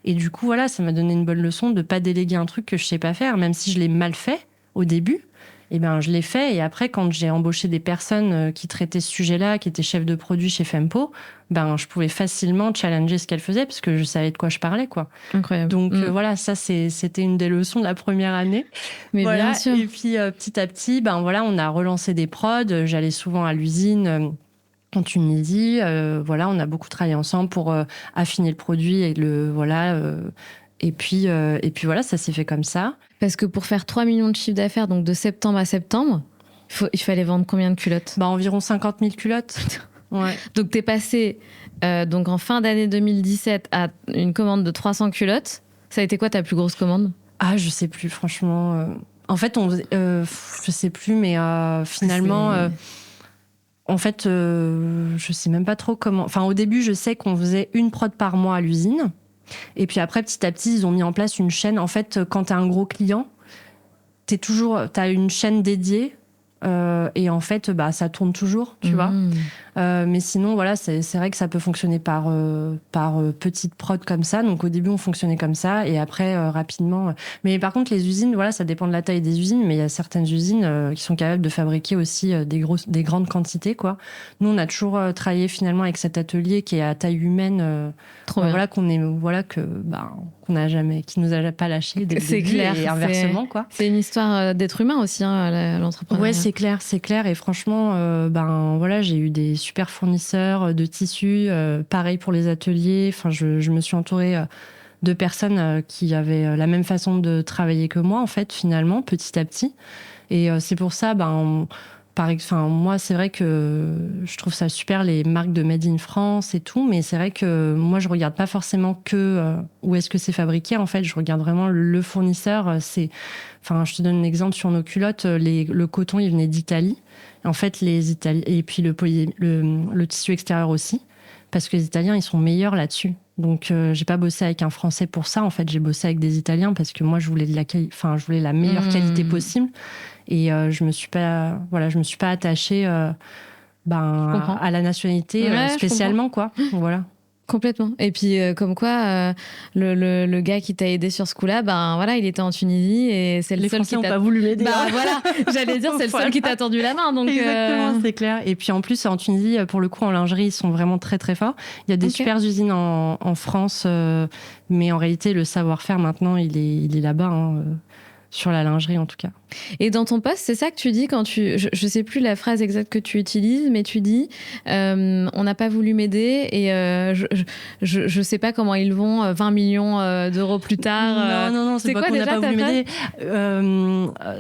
Et du coup, ça m'a donné une bonne leçon de pas déléguer un truc que je sais pas faire, même si je l'ai mal fait au début. Je l'ai fait. Et après, quand j'ai embauché des personnes qui traitaient ce sujet-là, qui étaient chefs de produit chez Fempo, je pouvais facilement challenger ce qu'elles faisaient parce que je savais de quoi je parlais, quoi. Incroyable. Donc, ça, c'était une des leçons de la première année. Mais bien sûr. Et puis, petit à petit, on a relancé des prods. J'allais souvent à l'usine en Tunisie. On a beaucoup travaillé ensemble pour affiner le produit et et puis ça s'est fait comme ça. Parce que pour faire 3 millions de chiffre d'affaires, donc de septembre à septembre, Il fallait vendre combien de culottes? Environ 50 000 culottes. Ouais. Donc, t'es passé donc en fin d'année 2017 à une commande de 300 culottes. Ça a été quoi ta plus grosse commande? Ah, je sais plus, franchement. En fait, je sais plus, mais finalement... En fait, je sais même pas trop comment... Enfin, au début, je sais qu'on faisait une prod par mois à l'usine. Et puis après, petit à petit, ils ont mis en place une chaîne. En fait, quand t'as un gros client, t'as une chaîne dédiée. Et en fait, ça tourne toujours, tu vois. Mais sinon, voilà, c'est vrai que ça peut fonctionner par petite prod comme ça. Donc, au début, on fonctionnait comme ça. Et après, rapidement... Mais par contre, les usines, voilà, ça dépend de la taille des usines. Mais il y a certaines usines qui sont capables de fabriquer aussi des grandes quantités, quoi. Nous, on a toujours travaillé finalement avec cet atelier qui est à taille humaine. Voilà, qui nous a pas lâché dès le début. Clair. Et inversement, quoi. C'est une histoire d'être humain aussi, l'entrepreneuriat. Ouais, c'est clair. Et franchement, voilà, j'ai eu des super fournisseurs de tissus. Pareil pour les ateliers. Enfin, je me suis entourée de personnes qui avaient la même façon de travailler que moi, en fait, finalement, petit à petit. Et c'est pour ça, moi, c'est vrai que je trouve ça super, les marques de Made in France et tout, mais c'est vrai que moi, je regarde pas forcément que où est-ce que c'est fabriqué. En fait, je regarde vraiment le fournisseur. Je te donne un exemple sur nos culottes. Le coton, il venait d'Italie. En fait, les Italiens, et puis le tissu extérieur aussi, parce que les Italiens, ils sont meilleurs là-dessus. Donc, j'ai pas bossé avec un Français pour ça. En fait, j'ai bossé avec des Italiens parce que moi, je voulais la meilleure qualité possible. Et je me suis pas attachée à la nationalité spécialement, quoi. Voilà. Complètement. Et puis, comme quoi, le gars qui t'a aidé sur ce coup-là, il était en Tunisie et c'est le seul Français qui t'a... pas voulu m'aider. Voilà, j'allais dire, c'est le seul qui t'a tendu la main. Donc, exactement, c'est clair. Et puis, en plus, en Tunisie, pour le coup, en lingerie, ils sont vraiment très, très forts. Il y a des super usines en France, mais en réalité, le savoir-faire, maintenant, il est là-bas, sur la lingerie, en tout cas. Et dans ton poste, c'est ça que tu dis quand je sais plus la phrase exacte que tu utilises, mais tu dis on n'a pas voulu m'aider et je sais pas comment ils vont 20 millions d'euros plus tard. Non, c'est pas qu'on n'a pas voulu m'aider.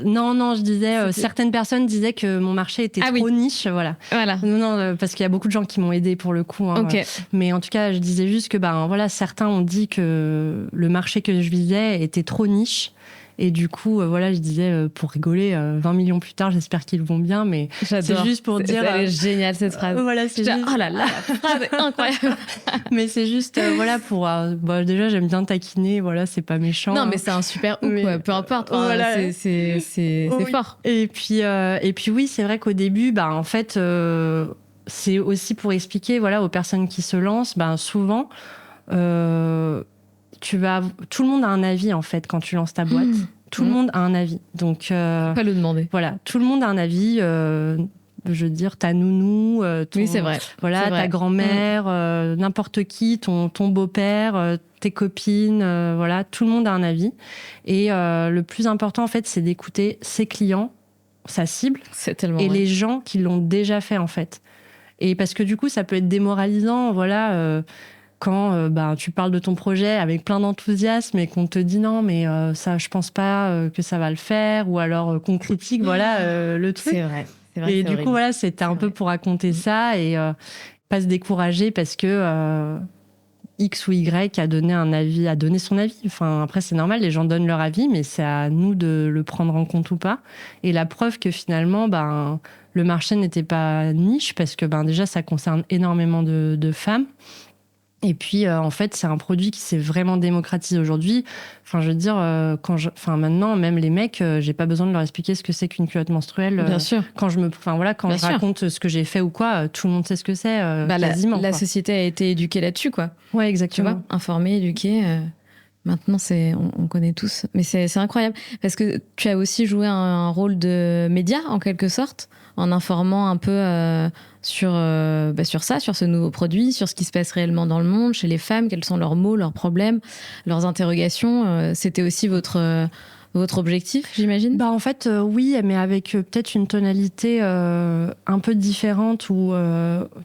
Non, je disais certaines personnes disaient que mon marché était trop niche, voilà. Non, parce qu'il y a beaucoup de gens qui m'ont aidé pour le coup. Okay. Mais en tout cas, je disais juste que certains ont dit que le marché que je visais était trop niche. Et du coup, je disais, pour rigoler, 20 millions plus tard, j'espère qu'ils vont bien, mais j'adore. C'est juste pour dire... C'est génial, cette phrase. Voilà, c'est juste... Oh là là, la phrase est incroyable. Mais c'est juste, pour... déjà, j'aime bien taquiner, voilà, c'est pas méchant. Non, mais c'est un super hook, quoi. Peu importe. Voilà. C'est fort. Et puis oui, c'est vrai qu'au début, en fait, c'est aussi pour expliquer, voilà, aux personnes qui se lancent, souvent... tout le monde a un avis, en fait, quand tu lances ta boîte. Tout le monde a un avis. Donc, pas le demander. Voilà, tout le monde a un avis. Je veux dire, ta nounou, oui, c'est vrai. Voilà, ta grand-mère, n'importe qui, ton beau-père, tes copines, voilà, tout le monde a un avis. Et le plus important, en fait, c'est d'écouter ses clients, sa cible, les gens qui l'ont déjà fait, en fait. Et parce que du coup, ça peut être démoralisant, voilà... quand tu parles de ton projet avec plein d'enthousiasme et qu'on te dit non, mais ça, je pense pas que ça va le faire, ou alors qu'on critique, voilà, le truc. C'est vrai. Et du coup, voilà, c'était un peu pour raconter ça et pas se décourager parce que X ou Y a donné son avis. Enfin, après, c'est normal, les gens donnent leur avis, mais c'est à nous de le prendre en compte ou pas. Et la preuve que finalement, le marché n'était pas niche parce que déjà, ça concerne énormément de femmes. Et puis, en fait, c'est un produit qui s'est vraiment démocratisé aujourd'hui. Enfin, je veux dire, maintenant, même les mecs, j'ai pas besoin de leur expliquer ce que c'est qu'une culotte menstruelle. Bien sûr. Quand je raconte ce que j'ai fait ou quoi, tout le monde sait ce que c'est, quasiment. La société a été éduquée là-dessus, quoi. Ouais, exactement. Tu vois, informée, éduquée. Maintenant, on connaît tous. Mais c'est incroyable. Parce que tu as aussi joué un rôle de média, en quelque sorte, en informant un peu sur ça, sur ce nouveau produit, sur ce qui se passe réellement dans le monde, chez les femmes, quels sont leurs maux, leurs problèmes, leurs interrogations. C'était aussi votre votre objectif, j'imagine? Bah, en fait, oui, mais avec peut-être une tonalité un peu différente où,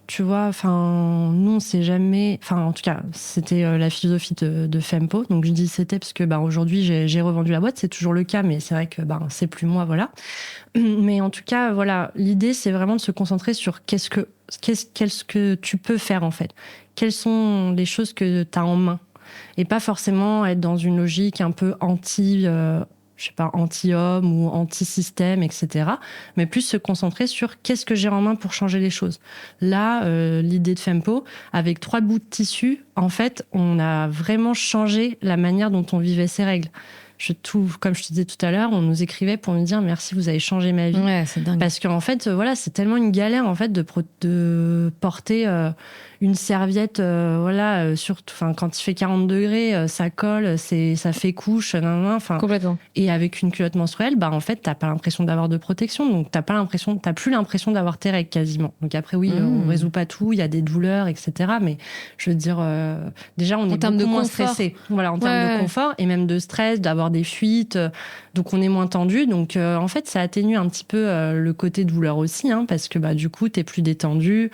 tu vois, enfin, nous, on s'est jamais... Enfin, en tout cas, c'était la philosophie de Fempo. Donc, je dis c'était parce que bah, aujourd'hui, j'ai revendu la boîte. C'est toujours le cas, mais c'est vrai que bah, c'est plus moi, voilà. Mais en tout cas, voilà, l'idée, c'est vraiment de se concentrer sur qu'est-ce que tu peux faire, en fait. Quelles sont les choses que tu as en main. Et pas forcément être dans une logique un peu je sais pas, anti-homme ou anti-système, etc. Mais plus se concentrer sur qu'est-ce que j'ai en main pour changer les choses. Là, l'idée de Fempo, avec 3 bouts de tissu, en fait, on a vraiment changé la manière dont on vivait ces règles. Comme je te disais tout à l'heure, on nous écrivait pour nous dire merci, vous avez changé ma vie. Ouais, c'est dingue. Parce qu'en fait, voilà, c'est tellement une galère en fait de porter une serviette, surtout, quand il fait 40 degrés, ça colle, ça fait couche, enfin. Complètement. Et avec une culotte menstruelle, bah en fait, t'as pas l'impression d'avoir de protection, donc t'as plus l'impression d'avoir tes règles quasiment. Donc après, oui, on résout pas tout, il y a des douleurs, etc. Mais je veux dire, déjà, on est beaucoup moins stressé. Voilà, en termes de confort et même de stress, d'avoir des fuites, donc on est moins tendu. Donc en fait, ça atténue un petit peu le côté douleur aussi, hein, parce que bah du coup, t'es plus détendu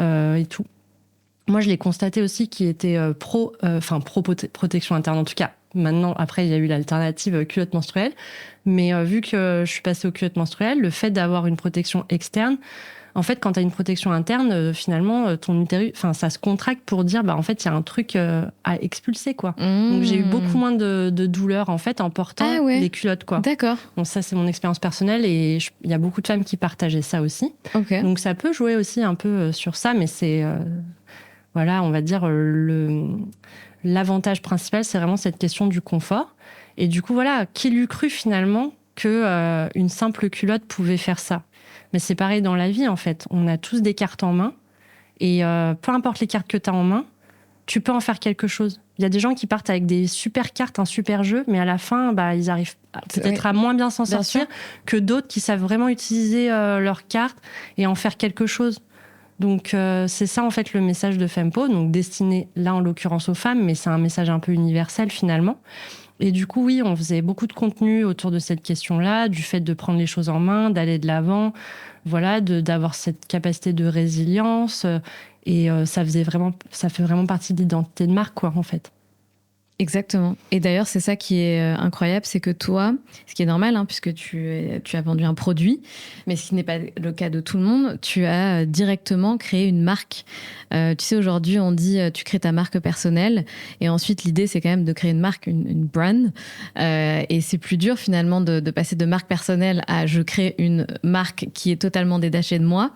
et tout. Moi, je l'ai constaté aussi qu'il était pro protection interne, en tout cas. Maintenant, après, il y a eu l'alternative culotte menstruelle. Mais vu que je suis passée aux culottes menstruelles, le fait d'avoir une protection externe, en fait, quand tu as une protection interne, finalement, ton utérus, ça se contracte pour dire, bah, en fait, il y a un truc à expulser, quoi. Donc, j'ai eu beaucoup moins de douleur, en fait, en portant les culottes, quoi. D'accord. Donc, ça, c'est mon expérience personnelle et il y a beaucoup de femmes qui partageaient ça aussi. Okay. Donc, ça peut jouer aussi un peu sur ça, mais c'est... Voilà, on va dire l'avantage principal, c'est vraiment cette question du confort. Et du coup, voilà, qui l'eût cru finalement que une simple culotte pouvait faire ça? Mais c'est pareil dans la vie, en fait. On a tous des cartes en main. Et peu importe les cartes que tu as en main, tu peux en faire quelque chose. Il y a des gens qui partent avec des super cartes, un super jeu, mais à la fin, bah, ils arrivent peut-être à moins bien s'en sortir que d'autres qui savent vraiment utiliser leurs cartes et en faire quelque chose. Donc c'est ça en fait le message de Fempo, donc destiné là en l'occurrence aux femmes, mais c'est un message un peu universel finalement. Et du coup oui, on faisait beaucoup de contenu autour de cette question-là, du fait de prendre les choses en main, d'aller de l'avant, voilà, d'avoir cette capacité de résilience. Et ça fait vraiment partie de l'identité de marque, quoi, en fait. Exactement. Et d'ailleurs, c'est ça qui est incroyable, c'est que toi, ce qui est normal, hein, puisque tu as vendu un produit, mais ce qui n'est pas le cas de tout le monde, tu as directement créé une marque. Tu sais, aujourd'hui, on dit tu crées ta marque personnelle, et ensuite, l'idée, c'est quand même de créer une marque, une brand. Et c'est plus dur, finalement, de passer de marque personnelle à je crée une marque qui est totalement détachée de moi.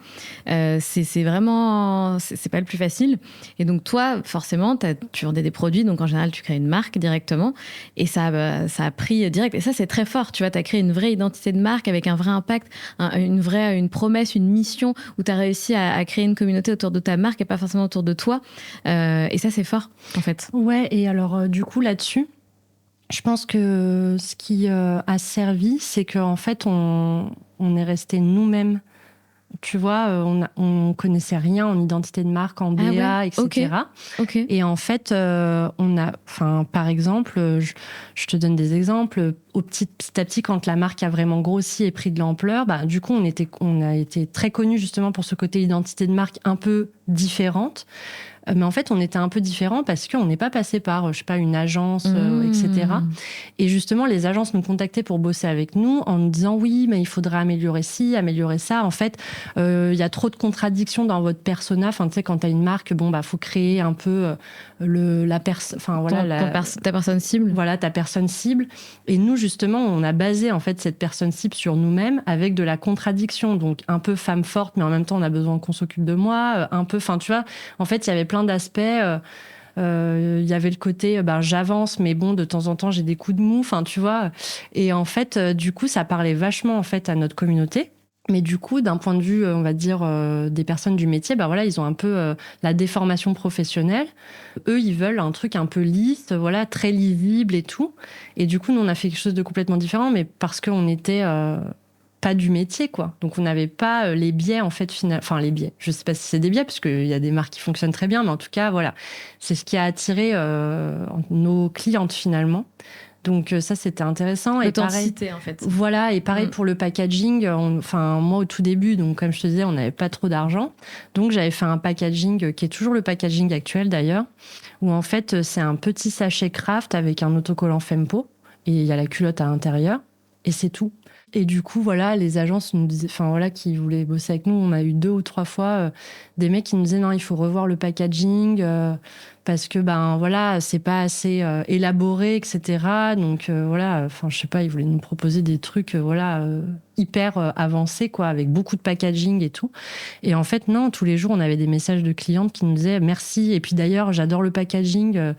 C'est vraiment... C'est pas le plus facile. Et donc, toi, forcément, tu vendais des produits, donc en général, tu crées une marque directement et ça a pris direct et ça c'est très fort, tu vois, tu as créé une vraie identité de marque avec un vrai impact, une promesse, une mission où tu as réussi à créer une communauté autour de ta marque et pas forcément autour de toi et ça c'est fort en fait. Ouais, et alors du coup là-dessus je pense que ce qui a servi c'est qu'en fait on est resté nous-mêmes. Tu vois, on connaissait rien en identité de marque, en BA, etc. Okay. Et en fait, par exemple, je te donne des exemples. Petit à petit, quand la marque a vraiment grossi et pris de l'ampleur, bah, du coup, on a été très connus justement pour ce côté identité de marque un peu différente. Mais en fait, on était un peu différents parce qu'on n'est pas passé par, je sais pas, une agence, etc. Et justement, les agences nous contactaient pour bosser avec nous en nous disant oui, mais il faudrait améliorer ci, améliorer ça. En fait, il y a trop de contradictions dans votre persona. Enfin, tu sais, quand t'as une marque, bon, bah, faut créer un peu ta personne cible. Voilà, ta personne cible. Et nous, justement, on a basé en fait cette personne cible sur nous-mêmes avec de la contradiction. Donc, un peu femme forte, mais en même temps, on a besoin qu'on s'occupe de moi. Un peu, enfin, tu vois, en fait, il y avait plein d'aspects. Il y avait le côté, j'avance, mais bon, de temps en temps, j'ai des coups de mou. Enfin, tu vois. Et en fait, du coup, ça parlait vachement en fait à notre communauté. Mais du coup, d'un point de vue, on va dire, des personnes du métier, voilà, ils ont un peu la déformation professionnelle. Eux, ils veulent un truc un peu lisse, voilà, très lisible et tout. Et du coup, nous, on a fait quelque chose de complètement différent, mais parce qu'on était pas du métier, quoi. Donc, on n'avait pas les biais, en fait, enfin, les biais. Je sais pas si c'est des biais, parce qu'il y a des marques qui fonctionnent très bien, mais en tout cas, voilà. C'est ce qui a attiré nos clientes, finalement. Donc ça, c'était intéressant. L'authenticité, et pareil, en fait. Voilà, et pareil pour le packaging. Moi, au tout début, donc comme je te disais, on n'avait pas trop d'argent. Donc j'avais fait un packaging qui est toujours le packaging actuel d'ailleurs, où en fait, c'est un petit sachet Kraft avec un autocollant Fempo, et il y a la culotte à l'intérieur, et c'est tout. Et du coup, voilà, les agences nous disaient, qui voulaient bosser avec nous, on a eu 2 ou 3 fois des mecs qui nous disaient non, il faut revoir le packaging parce que c'est pas assez élaboré, etc. Donc je sais pas, ils voulaient nous proposer des trucs hyper avancés, quoi, avec beaucoup de packaging et tout. Et en fait, non, tous les jours, on avait des messages de clientes qui nous disaient merci. Et puis d'ailleurs, j'adore le packaging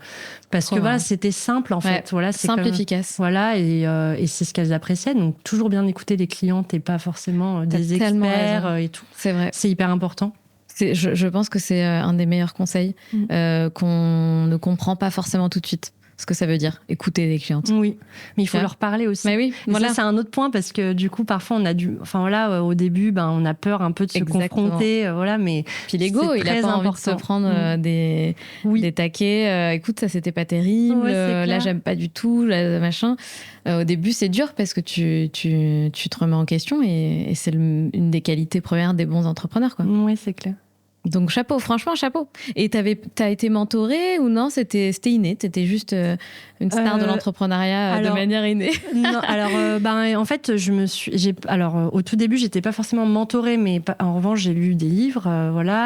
parce que c'était simple, en fait. Voilà, c'est simple, efficace. Voilà, et c'est ce qu'elles appréciaient. Donc, toujours bien écouter les clientes et pas forcément des experts et tout. C'est vrai. C'est hyper important. Je pense que c'est un des meilleurs conseils qu'on ne comprend pas forcément tout de suite. Ce que ça veut dire, écouter les clientes. Oui, mais il faut leur parler aussi. Mais oui, ça, c'est un autre point parce que du coup, parfois, on a au début, on a peur un peu de se confronter, mais puis l'ego, il a pas envie de se prendre des taquets. Écoute, ça c'était pas terrible. Là, j'aime pas du tout. Là, machin. Au début, c'est dur parce que tu te remets en question et c'est une des qualités premières des bons entrepreneurs, quoi. Oui, c'est clair. Donc chapeau, franchement chapeau. Et t'as été mentorée ou non? C'était inné, t'étais juste une star de l'entrepreneuriat de manière innée. Non, en fait, au tout début, j'étais pas forcément mentorée, mais en revanche, j'ai lu des livres.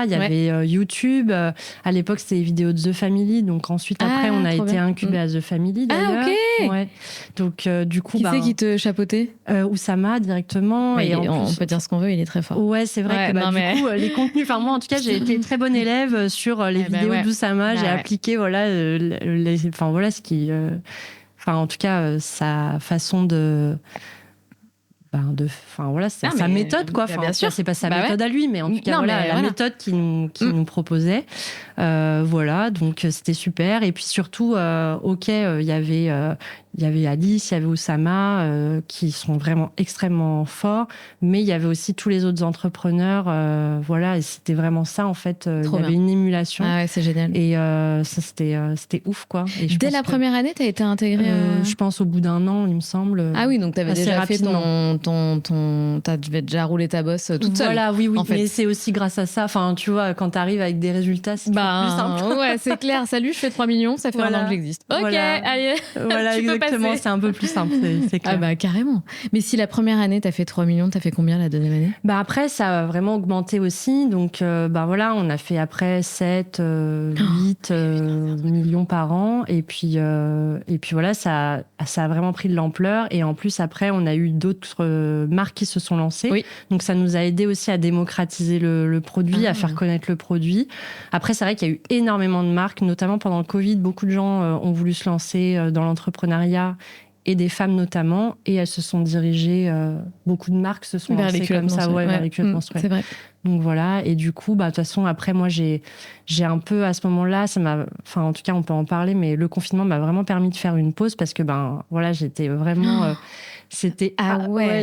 Il y avait YouTube. À l'époque, c'était les vidéos de The Family. Donc ensuite, après, on a été incubé à The Family d'ailleurs. Ah ok. Ouais. Donc du coup, qui c'est qui te chapeautait? Oussama directement. Et on peut dire ce qu'on veut, il est très fort. Ouais, c'est vrai que du coup, les contenus. Enfin moi, en tout cas, j'ai été très bonne élève sur les vidéos d'Oussama. J'ai appliqué ce qui, en tout cas, sa façon de. C'est sa méthode, quoi. Bien sûr. C'est pas sa méthode à lui, mais en tout cas, la méthode qu'il nous proposait. Donc c'était super. Et puis surtout, il y avait Alice, il y avait Oussama, qui sont vraiment extrêmement forts. Mais il y avait aussi tous les autres entrepreneurs. Et c'était vraiment ça, en fait. Il y avait une émulation. Ah ouais, c'est génial. Et ça, c'était ouf, quoi. Et dès la première année, t'as été intégrée je pense au bout d'1 an, il me semble. Ah oui, donc t'avais déjà rapidement. fait t'as déjà roulé ta bosse toute seule. Voilà, oui. En fait. Mais c'est aussi grâce à ça. Enfin, tu vois, quand t'arrives avec des résultats, c'est plus simple. Ouais, c'est clair. Salut, je fais 3 millions, ça fait 1 an que j'existe. Ok, allez. Voilà, exactement. C'est un peu plus simple, c'est clair. Ah bah, carrément. Mais si la première année, t'as fait 3 millions, t'as fait combien la deuxième année? Après, ça a vraiment augmenté aussi. Donc, on a fait après 7, 8 millions par an. Et puis voilà, ça a vraiment pris de l'ampleur. Et en plus, après, on a eu d'autres marques qui se sont lancées. Oui. Donc, ça nous a aidé aussi à démocratiser le produit, à faire connaître le produit. Après, c'est vrai qu'il y a eu énormément de marques, notamment pendant le Covid. Beaucoup de gens ont voulu se lancer dans l'entrepreneuriat, et des femmes notamment, et elles se sont dirigées, beaucoup de marques se sont lancées comme ça, vers les culottes menstruelles. C'est vrai. Donc voilà, et du coup, de toute façon, après, moi, j'ai un peu, à ce moment-là, en tout cas, on peut en parler, mais le confinement m'a vraiment permis de faire une pause parce que, j'étais vraiment... C'était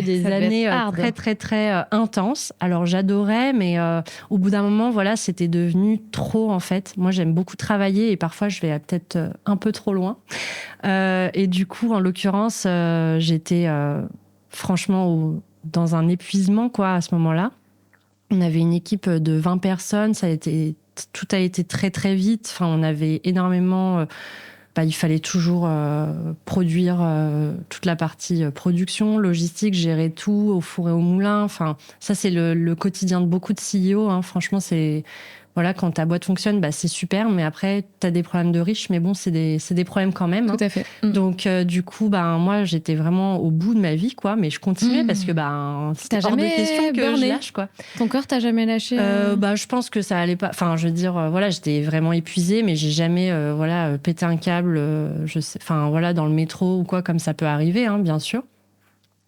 des années très, très, très intenses. Alors, j'adorais, mais au bout d'un moment, c'était devenu trop, en fait. Moi, j'aime beaucoup travailler et parfois, je vais peut-être un peu trop loin. Et du coup, en l'occurrence, j'étais franchement dans un épuisement, quoi, à ce moment-là. On avait une équipe de 20 personnes. Tout a été très, très vite. Enfin, on avait énormément... il fallait toujours produire toute la partie production, logistique, gérer tout au four et au moulin. Enfin, ça, c'est le quotidien de beaucoup de CEO. Hein. Franchement, c'est... Voilà, quand ta boîte fonctionne, c'est super, mais après, tu as des problèmes de riches, mais bon, c'est des problèmes quand même. Tout à fait. Donc, du coup, moi, j'étais vraiment au bout de ma vie, quoi, mais je continuais parce que, c'était hors de question que je lâche, quoi. Ton corps t'a jamais lâché Je pense que ça allait pas. Enfin, je veux dire, j'étais vraiment épuisée, mais j'ai jamais, pété un câble, dans le métro ou quoi, comme ça peut arriver, hein, bien sûr.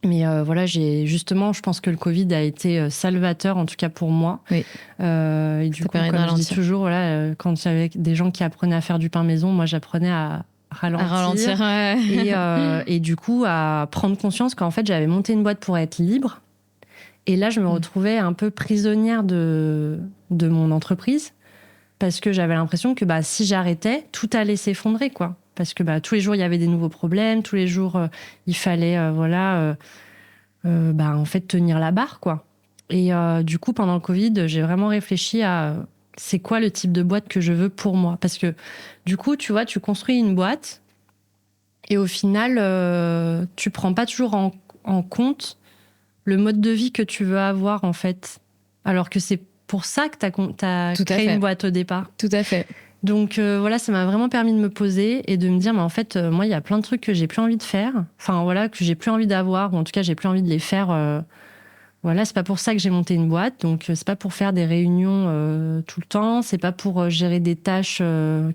Mais je pense que le Covid a été salvateur, en tout cas pour moi. Oui. Et du coup, comme je dis toujours, quand il y avait des gens qui apprenaient à faire du pain maison, moi j'apprenais à ralentir. Ouais. Et du coup, à prendre conscience qu'en fait, j'avais monté une boîte pour être libre. Et là, je me retrouvais un peu prisonnière de mon entreprise. Parce que j'avais l'impression que si j'arrêtais, tout allait s'effondrer, quoi. parce que tous les jours, il y avait des nouveaux problèmes. Tous les jours, il fallait en fait, tenir la barre, quoi. Et du coup, pendant le Covid, j'ai vraiment réfléchi à c'est quoi le type de boîte que je veux pour moi. Parce que du coup, tu vois, tu construis une boîte et au final, tu prends pas toujours en compte le mode de vie que tu veux avoir, en fait. Alors que c'est pour ça que t'as créé une boîte au départ. Tout à fait. Donc voilà, ça m'a vraiment permis de me poser et de me dire, mais en fait, moi, il y a plein de trucs que j'ai plus envie de faire. Enfin voilà, que j'ai plus envie d'avoir, ou en tout cas, j'ai plus envie de les faire. Voilà, c'est pas pour ça que j'ai monté une boîte. Donc c'est pas pour faire des réunions tout le temps. C'est pas pour gérer des tâches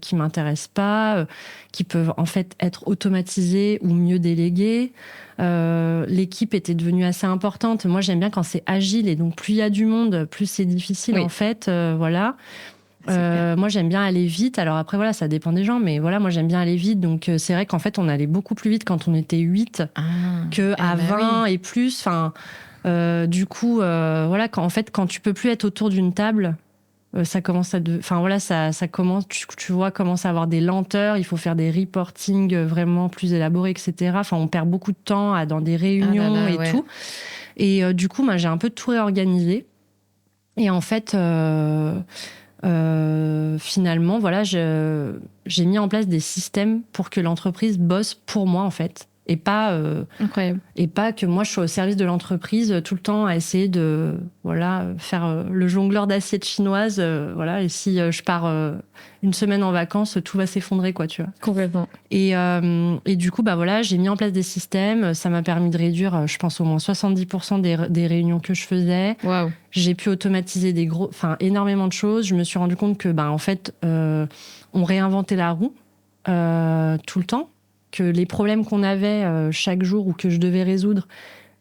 qui m'intéressent pas, qui peuvent en fait être automatisées ou mieux déléguées. L'équipe était devenue assez importante. Moi, j'aime bien quand c'est agile et donc plus il y a du monde, plus c'est difficile en fait. Voilà. Moi, j'aime bien aller vite. Alors après, voilà, ça dépend des gens, mais voilà, moi, j'aime bien aller vite. Donc, c'est vrai qu'en fait, on allait beaucoup plus vite quand on était 8 qu'à 20 et plus. Enfin, du coup, voilà, quand tu peux plus être autour d'une table, ça commence enfin, voilà, ça commence, tu vois, commence à avoir des lenteurs. Il faut faire des reportings vraiment plus élaborés, etc. Enfin, on perd beaucoup de temps dans des réunions tout. Et du coup, moi, j'ai un peu tout réorganisé. Et en fait... finalement, voilà, j'ai mis en place des systèmes pour que l'entreprise bosse pour moi, en fait. Et pas, incroyable. Et pas que moi, je sois au service de l'entreprise tout le temps à essayer de faire le jongleur d'assiettes chinoises. Voilà, et si je pars une semaine en vacances, tout va s'effondrer, quoi, tu vois. Complètement. Et du coup, voilà, j'ai mis en place des systèmes. Ça m'a permis de réduire, je pense, au moins 70% des réunions que je faisais. Waouh. J'ai pu automatiser énormément de choses. Je me suis rendu compte que, en fait, on réinventait la roue tout le temps. Que les problèmes qu'on avait chaque jour ou que je devais résoudre,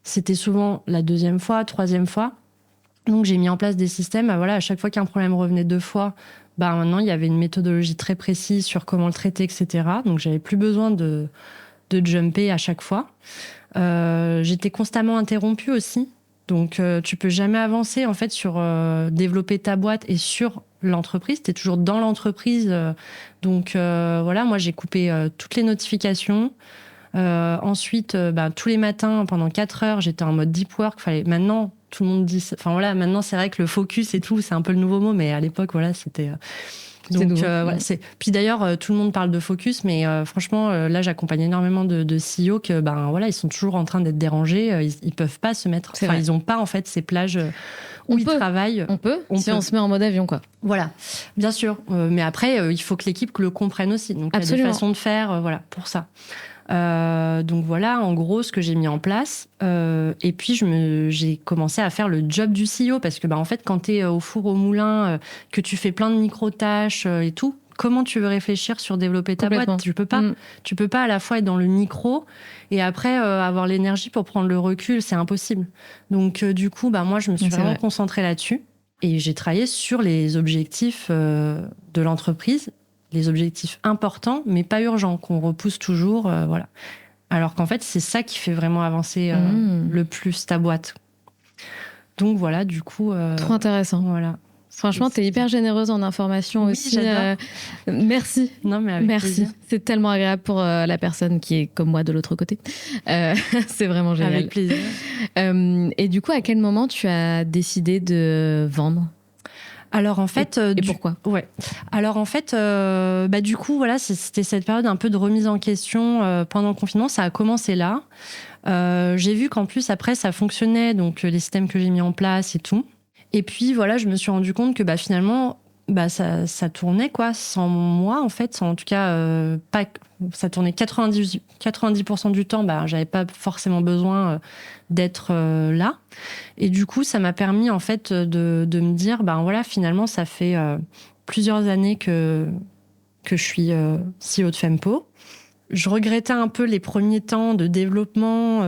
c'était souvent la deuxième fois, troisième fois. Donc, j'ai mis en place des systèmes. Voilà, à chaque fois qu'un problème revenait 2 fois, maintenant, il y avait une méthodologie très précise sur comment le traiter, etc. Donc, j'avais plus besoin de jumper à chaque fois. J'étais constamment interrompue aussi. Donc, tu peux jamais avancer, en fait, sur développer ta boîte et sur l'entreprise. Tu es toujours dans l'entreprise. Donc, voilà, moi, j'ai coupé toutes les notifications. Ensuite, tous les matins, pendant 4 heures, j'étais en mode deep work. Maintenant, tout le monde dit... Enfin, voilà, maintenant, c'est vrai que le focus et tout, c'est un peu le nouveau mot. Mais à l'époque, voilà, c'était... Donc, voilà, Puis d'ailleurs, tout le monde parle de focus, mais franchement, là, j'accompagne énormément de CEO que, voilà, ils sont toujours en train d'être dérangés. Ils peuvent pas se mettre. Enfin, ils ont pas en fait ces plages où ils travaillent. On peut. On se met en mode avion, quoi. Voilà, bien sûr. Mais après, il faut que l'équipe le comprenne aussi. Donc, il y a des façons de faire, voilà, pour ça. Donc voilà, en gros, ce que j'ai mis en place. Et puis, j'ai commencé à faire le job du CEO parce que, en fait, quand tu es au four au moulin, que tu fais plein de micro-tâches et tout, comment tu veux réfléchir sur développer ta boîte ? Tu peux pas. Tu peux pas à la fois être dans le micro et après avoir l'énergie pour prendre le recul, c'est impossible. Donc, du coup, moi, je me suis vraiment concentrée là-dessus et j'ai travaillé sur les objectifs de l'entreprise. Les objectifs importants, mais pas urgents, qu'on repousse toujours, voilà. Alors qu'en fait, c'est ça qui fait vraiment avancer le plus ta boîte. Donc voilà, du coup... Trop intéressant. Voilà. Franchement, t'es hyper généreuse en information aussi. J'adore. Merci. Non, mais avec plaisir. C'est tellement agréable pour la personne qui est comme moi de l'autre côté. C'est vraiment génial. Avec plaisir. Et du coup, à quel moment tu as décidé de vendre ? Alors en fait, et pourquoi ? Ouais. Alors en fait, du coup, voilà, c'était cette période un peu de remise en question pendant le confinement. Ça a commencé là. J'ai vu qu'en plus après ça fonctionnait, donc les systèmes que j'ai mis en place et tout. Et puis voilà, je me suis rendu compte que finalement, ça tournait quoi, sans moi en fait, en tout cas pas. Ça tournait 90% du temps, j'avais pas forcément besoin d'être là. Et du coup, ça m'a permis en fait de me dire, voilà, finalement, ça fait plusieurs années que je suis CEO de Fempo. Je regrettais un peu les premiers temps de développement,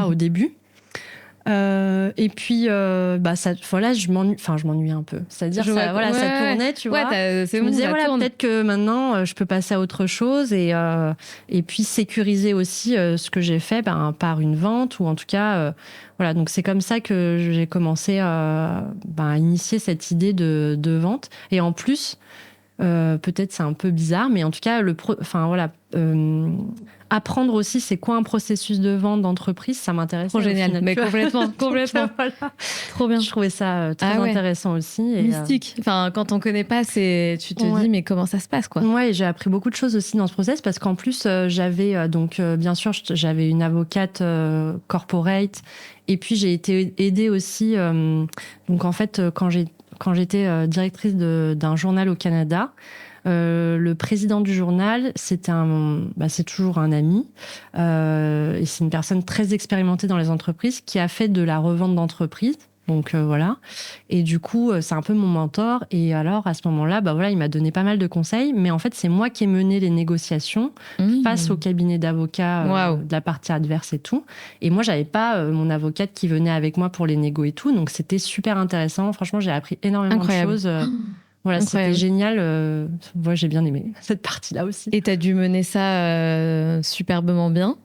au début. Et puis, je m'ennuyais un peu. C'est-à-dire, ça tournait, tu vois. Je me disais, peut-être que maintenant, je peux passer à autre chose et puis sécuriser aussi ce que j'ai fait par une vente ou en tout cas, voilà. Donc, c'est comme ça que j'ai commencé à initier cette idée de vente. Et en plus, Peut-être c'est un peu bizarre, mais en tout cas, apprendre aussi c'est quoi un processus de vente d'entreprise, ça m'intéresse. Trop génial, mais complètement. Voilà. Trop bien. Je trouvais ça très intéressant aussi. Mystique. Enfin, quand on connaît pas, tu te dis mais comment ça se passe, quoi. Ouais, et j'ai appris beaucoup de choses aussi dans ce process parce qu'en plus j'avais bien sûr j'avais une avocate corporate et puis j'ai été aidée aussi. Donc en fait quand j'étais directrice d'un journal au Canada. Le président du journal, c'est toujours un ami. Et c'est une personne très expérimentée dans les entreprises qui a fait de la revente d'entreprise. Donc voilà. Et du coup, c'est un peu mon mentor. Et alors, à ce moment-là, il m'a donné pas mal de conseils. Mais en fait, c'est moi qui ai mené les négociations face au cabinet d'avocats de la partie adverse et tout. Et moi, j'avais pas mon avocate qui venait avec moi pour les négos et tout. Donc, c'était super intéressant. Franchement, j'ai appris énormément de choses. Voilà, c'était génial. Moi, j'ai bien aimé cette partie-là aussi. Et t'as dû mener ça superbement bien.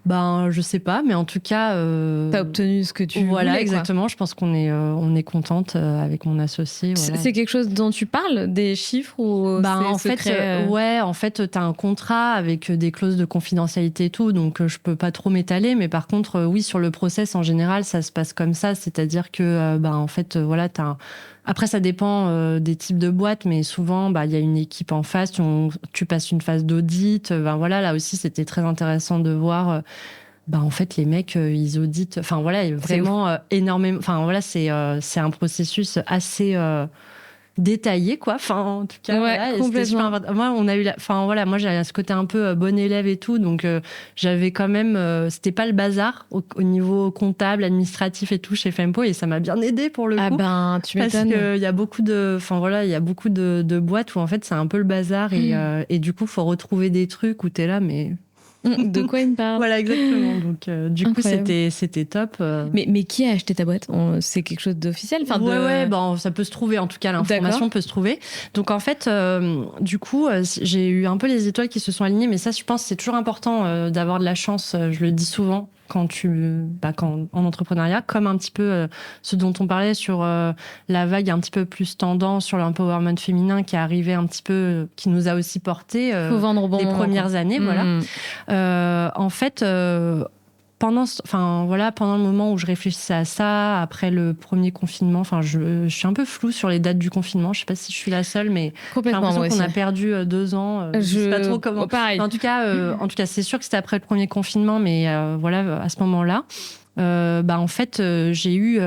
Je sais pas, mais en tout cas... T'as obtenu ce que tu voulais. Voilà, exactement. Je pense qu'on est contente avec mon associé. Voilà. C'est quelque chose dont tu parles, des chiffres ou en fait, t'as un contrat avec des clauses de confidentialité et tout, donc je peux pas trop m'étaler. Mais par contre, oui, sur le process, en général, ça se passe comme ça. C'est-à-dire que, en fait, voilà, Après, ça dépend des types de boîtes, mais souvent, il y a une équipe en face, tu passes une phase d'audit. Voilà, là aussi, c'était très intéressant de voir. En fait, les mecs, ils auditent. Enfin, voilà, vraiment énormément. Enfin, voilà, c'est un processus assez détaillé, quoi. Enfin, en tout cas, voilà, complètement. Moi, on a eu moi, j'avais ce côté un peu bon élève et tout, donc j'avais quand même, c'était pas le bazar au niveau comptable, administratif et tout chez Fempo, et ça m'a bien aidé pour le coup. Tu m'étonnes. Parce qu'il y a beaucoup de boîtes où en fait c'est un peu le bazar et du coup, faut retrouver des trucs où t'es là, mais. De quoi il me parle? Voilà, exactement. Donc, du coup, c'était top. Mais qui a acheté ta boîte? C'est quelque chose d'officiel? Ça peut se trouver. En tout cas, l'information peut se trouver. Donc, en fait, du coup, j'ai eu un peu les étoiles qui se sont alignées. Mais ça, je pense, c'est toujours important d'avoir de la chance. Je le dis souvent quand en entrepreneuriat, comme un petit peu ce dont on parlait sur la vague un petit peu plus tendance sur l'empowerment féminin qui est arrivé un petit peu, qui nous a aussi porté les premières années, voilà. En fait, pendant le moment où je réfléchissais à ça, après le premier confinement, je suis un peu floue sur les dates du confinement. Je sais pas si je suis la seule, mais j'ai l'impression qu'on a perdu 2 ans. Je sais pas trop comment. Pareil. En tout cas, c'est sûr que c'était après le premier confinement, mais voilà, à ce moment-là, en fait, j'ai eu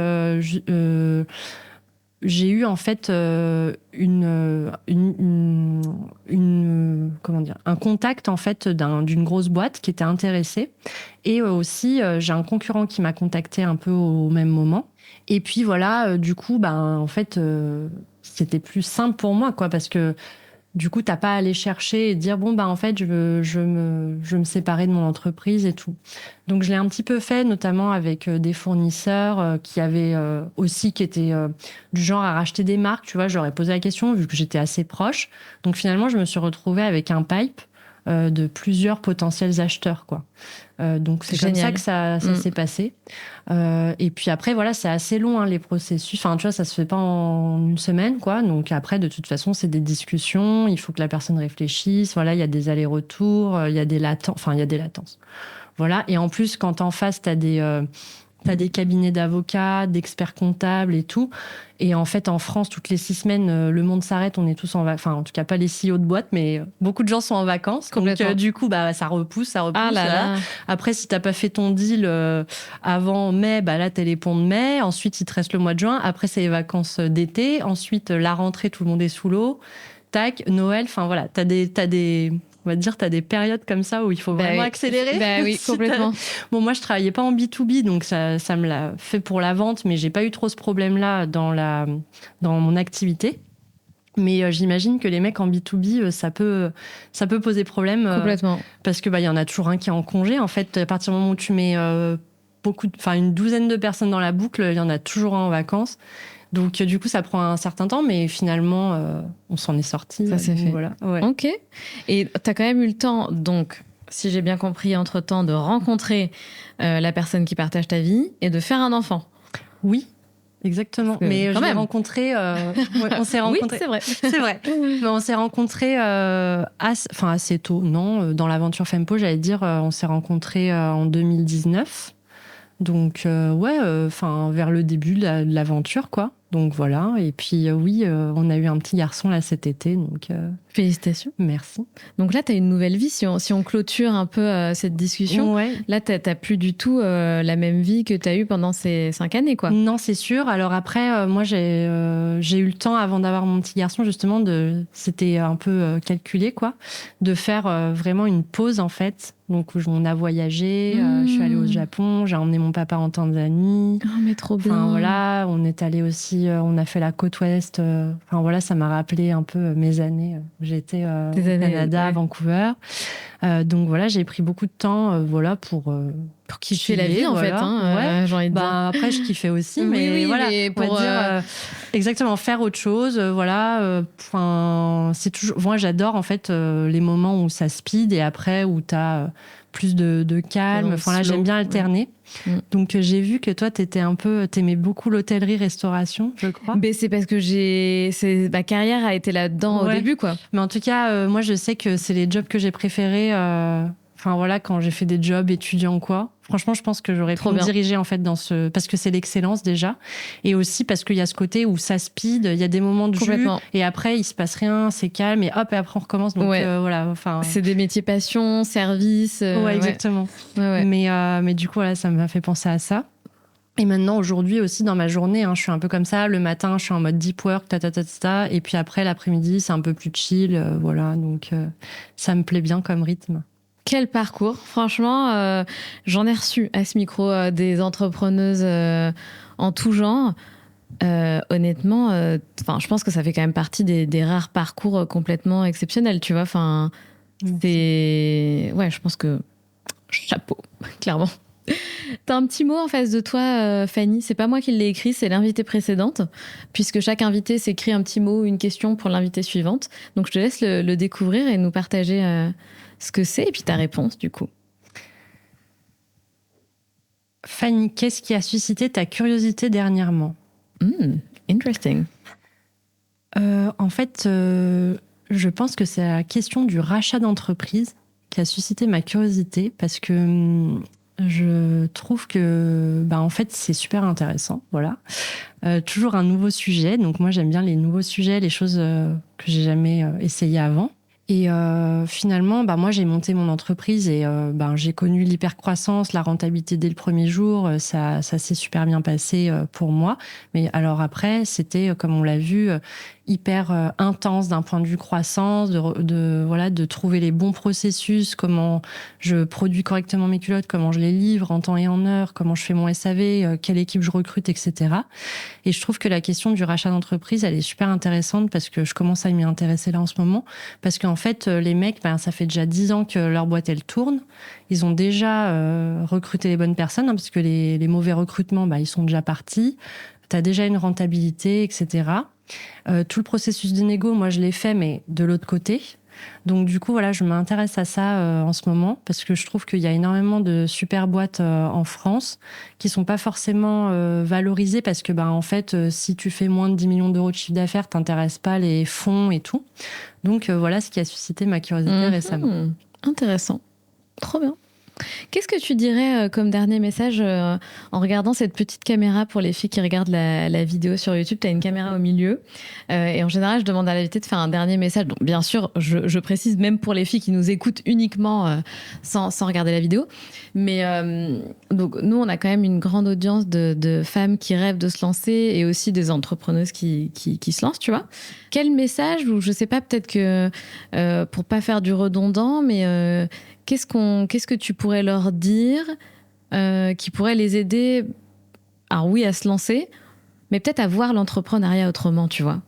en fait un contact en fait d'une grosse boîte qui était intéressée, et aussi j'ai un concurrent qui m'a contacté un peu au même moment, et puis voilà, du coup en fait c'était plus simple pour moi, quoi, parce que du coup, t'as pas à aller chercher et dire en fait, je veux me séparer de mon entreprise et tout. Donc, je l'ai un petit peu fait, notamment avec des fournisseurs qui étaient du genre à racheter des marques. Tu vois, je leur ai posé la question vu que j'étais assez proche. Donc, finalement, je me suis retrouvée avec un pipe de plusieurs potentiels acheteurs, quoi. Donc, c'est comme ça que ça s'est passé. Et puis après, voilà, c'est assez long, les processus. Enfin, tu vois, ça se fait pas en une semaine, quoi. Donc après, de toute façon, c'est des discussions. Il faut que la personne réfléchisse. Voilà, il y a des allers-retours, il y a des latences. Voilà. Et en plus, quand en face, t'as des cabinets d'avocats, d'experts comptables et tout. Et en fait, en France, toutes les 6 semaines, le monde s'arrête. On est tous en vacances. Enfin, en tout cas, pas les CEO de boîte, mais beaucoup de gens sont en vacances. Donc, du coup, ça repousse. Ah là. Après, si t'as pas fait ton deal avant mai, là, t'as les ponts de mai. Ensuite, il te reste le mois de juin. Après, c'est les vacances d'été. Ensuite, la rentrée, tout le monde est sous l'eau. Tac, Noël. Enfin, voilà. T'as des périodes comme ça où il faut vraiment accélérer. Oui, complètement. Bon, moi, je travaillais pas en B2B, donc ça me l'a fait pour la vente, mais j'ai pas eu trop ce problème-là dans mon activité. Mais j'imagine que les mecs en B2B, ça peut poser problème. Complètement. Parce que, il y en a toujours un qui est en congé. En fait, à partir du moment où tu mets une douzaine de personnes dans la boucle, il y en a toujours un en vacances. Donc, du coup, ça prend un certain temps, mais finalement, on s'en est sorti. Ça s'est fait. Voilà. Ouais. Ok. Et tu as quand même eu le temps, donc, si j'ai bien compris, entre-temps, de rencontrer la personne qui partage ta vie et de faire un enfant. Oui, Exactement. Mais je l'ai rencontré. On s'est rencontrés. Oui, c'est vrai. C'est vrai. Mais on s'est rencontrés assez tôt. Non, dans l'aventure Fempo, j'allais dire, on s'est rencontrés en 2019. Donc, vers le début de l'aventure, quoi. Donc voilà. Et puis, on a eu un petit garçon là cet été. Donc, félicitations. Merci. Donc là, tu as une nouvelle vie. Si on clôture un peu cette discussion, là, tu n'as plus du tout la même vie que tu as eue pendant ces 5 années, quoi. Non, c'est sûr. Alors après, moi, j'ai eu le temps, avant d'avoir mon petit garçon, justement, c'était un peu calculé, quoi, de faire vraiment une pause, en fait. Donc, on a voyagé, je suis allée au Japon, j'ai emmené mon papa en Tanzanie. Oh, mais trop bien. Enfin, voilà, on est allé aussi, on a fait la côte ouest. Enfin, voilà, ça m'a rappelé un peu mes années. J'étais au Canada, à Vancouver. Donc, voilà, j'ai pris beaucoup de temps, pour kiffer la vie, en fait. J'ai envie de dire. Après, je kiffais aussi, mais voilà, mais pour on va dire, exactement, faire autre chose. C'est toujours. Moi, j'adore, en fait, les moments où ça speed et après où t'as plus de calme. Enfin, là, j'aime bien alterner. Ouais. Donc, j'ai vu que toi, t'aimais beaucoup l'hôtellerie-restauration, je crois. Mais c'est parce que ma carrière a été là-dedans au début, quoi. Mais en tout cas, moi, je sais que c'est les jobs que j'ai préférés. Quand j'ai fait des jobs étudiants, quoi. Franchement, je pense que j'aurais pu me diriger, en fait, parce que c'est l'excellence, déjà. Et aussi parce qu'il y a ce côté où ça speed, il y a des moments de jus, et après, il se passe rien, c'est calme, et hop, et après, on recommence. Donc, voilà. C'est des métiers passion, service. Exactement. Mais du coup, voilà, ça m'a fait penser à ça. Et maintenant, aujourd'hui aussi, dans ma journée, je suis un peu comme ça. Le matin, je suis en mode deep work, et puis après, l'après-midi, c'est un peu plus chill, voilà. Donc, ça me plaît bien comme rythme. Quel parcours. Franchement, j'en ai reçu à ce micro des entrepreneuses en tout genre. Honnêtement, je pense que ça fait quand même partie des rares parcours complètement exceptionnels, tu vois. Je pense que chapeau, clairement. T'as un petit mot en face de toi, Fanny. C'est pas moi qui l'ai écrit, c'est l'invitée précédente, puisque chaque invité s'écrit un petit mot ou une question pour l'invitée suivante. Donc je te laisse le découvrir et nous partager ce que c'est, et puis ta réponse, du coup. Fanny, qu'est-ce qui a suscité ta curiosité dernièrement ? Interesting. En fait, je pense que c'est la question du rachat d'entreprise qui a suscité ma curiosité, parce que je trouve que, en fait, c'est super intéressant. Voilà. Toujours un nouveau sujet. Donc, moi, j'aime bien les nouveaux sujets, les choses que j'ai jamais essayées avant. Et finalement, moi, j'ai monté mon entreprise et j'ai connu l'hypercroissance, la rentabilité dès le premier jour. Ça s'est super bien passé pour moi. Mais alors après, c'était, comme on l'a vu, hyper intense d'un point de vue croissance, de trouver les bons processus, comment je produis correctement mes culottes, comment je les livre en temps et en heure, comment je fais mon SAV, quelle équipe je recrute, etc. Et je trouve que la question du rachat d'entreprise, elle est super intéressante parce que je commence à m'y intéresser là en ce moment. Parce qu'en fait, les mecs, ça fait déjà 10 ans que leur boîte, elle tourne. Ils ont déjà recruté les bonnes personnes, parce que les mauvais recrutements, ils sont déjà partis. Tu as déjà une rentabilité, etc. Tout le processus de négo, moi, je l'ai fait, mais de l'autre côté. Donc, du coup, voilà, je m'intéresse à ça en ce moment, parce que je trouve qu'il y a énormément de super boîtes en France qui sont pas forcément valorisées, parce que, en fait, si tu fais moins de 10 millions d'euros de chiffre d'affaires, t'intéresses pas les fonds et tout. Donc, voilà ce qui a suscité ma curiosité récemment. Intéressant. Trop bien. Qu'est-ce que tu dirais comme dernier message en regardant cette petite caméra pour les filles qui regardent la vidéo sur YouTube? Tu as une caméra au milieu et en général, je demande à l'invité de faire un dernier message. Donc, bien sûr, je précise même pour les filles qui nous écoutent uniquement sans regarder la vidéo. Mais donc, nous, on a quand même une grande audience de femmes qui rêvent de se lancer et aussi des entrepreneuses qui se lancent, tu vois. Quel message, ou je sais pas, peut-être que pour pas faire du redondant, mais... Qu'est-ce que tu pourrais leur dire qui pourrait les aider, alors oui, à se lancer, mais peut-être à voir l'entrepreneuriat autrement, tu vois?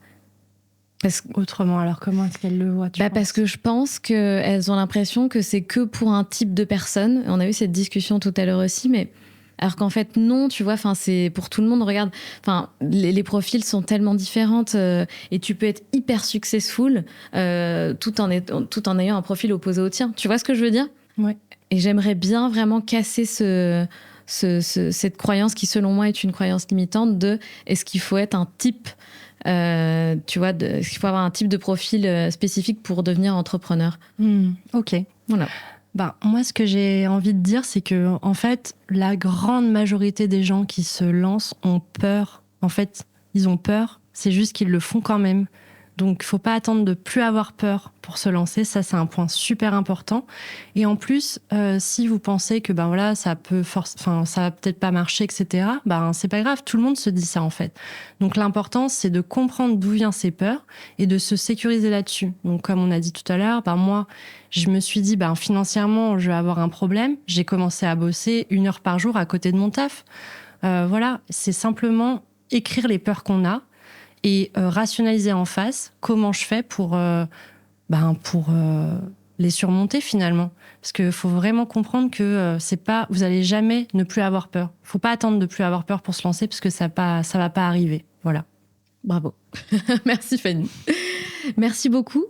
Autrement, alors comment est-ce qu'elles le voient, parce que je pense qu'elles ont l'impression que c'est que pour un type de personne. On a eu cette discussion tout à l'heure aussi, mais alors qu'en fait, non, tu vois, c'est pour tout le monde. Regarde, les profils sont tellement différents et tu peux être hyper successful tout en ayant un profil opposé au tien. Tu vois ce que je veux dire? Ouais. Et j'aimerais bien vraiment casser ce cette croyance qui, selon moi, est une croyance limitante de est-ce qu'il faut être un type, tu vois, est-ce qu'il faut avoir un type de profil spécifique pour devenir entrepreneur? Ok. Voilà. Moi, ce que j'ai envie de dire, c'est que, en fait, la grande majorité des gens qui se lancent ont peur. En fait, ils ont peur, c'est juste qu'ils le font quand même. Donc, il ne faut pas attendre de plus avoir peur pour se lancer. Ça, c'est un point super important. Et en plus, si vous pensez que voilà, ça va peut-être pas marcher, etc., c'est pas grave. Tout le monde se dit ça, en fait. Donc, l'important, c'est de comprendre d'où viennent ces peurs et de se sécuriser là-dessus. Donc, comme on a dit tout à l'heure, moi, je me suis dit, financièrement, je vais avoir un problème. J'ai commencé à bosser 1 heure par jour à côté de mon taf. Voilà, c'est simplement écrire les peurs qu'on a et rationaliser en face comment je fais pour les surmonter finalement. Parce qu'il faut vraiment comprendre que vous allez jamais ne plus avoir peur. Il ne faut pas attendre de plus avoir peur pour se lancer parce que ça va pas arriver. Voilà. Bravo. Merci Fanny. Merci beaucoup,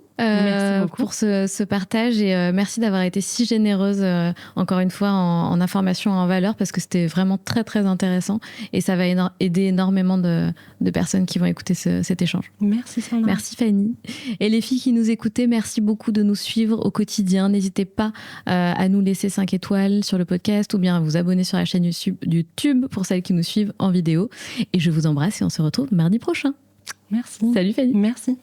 pour ce partage et merci d'avoir été si généreuse encore une fois en information et en valeur parce que c'était vraiment très très intéressant et ça va aider énormément de personnes qui vont écouter cet échange. Merci Sandra. Merci Fanny. Et les filles qui nous écoutaient, merci beaucoup de nous suivre au quotidien. N'hésitez pas à nous laisser 5 étoiles sur le podcast ou bien à vous abonner sur la chaîne YouTube pour celles qui nous suivent en vidéo. Et je vous embrasse et on se retrouve mardi prochain. Merci. Salut Fanny. Merci.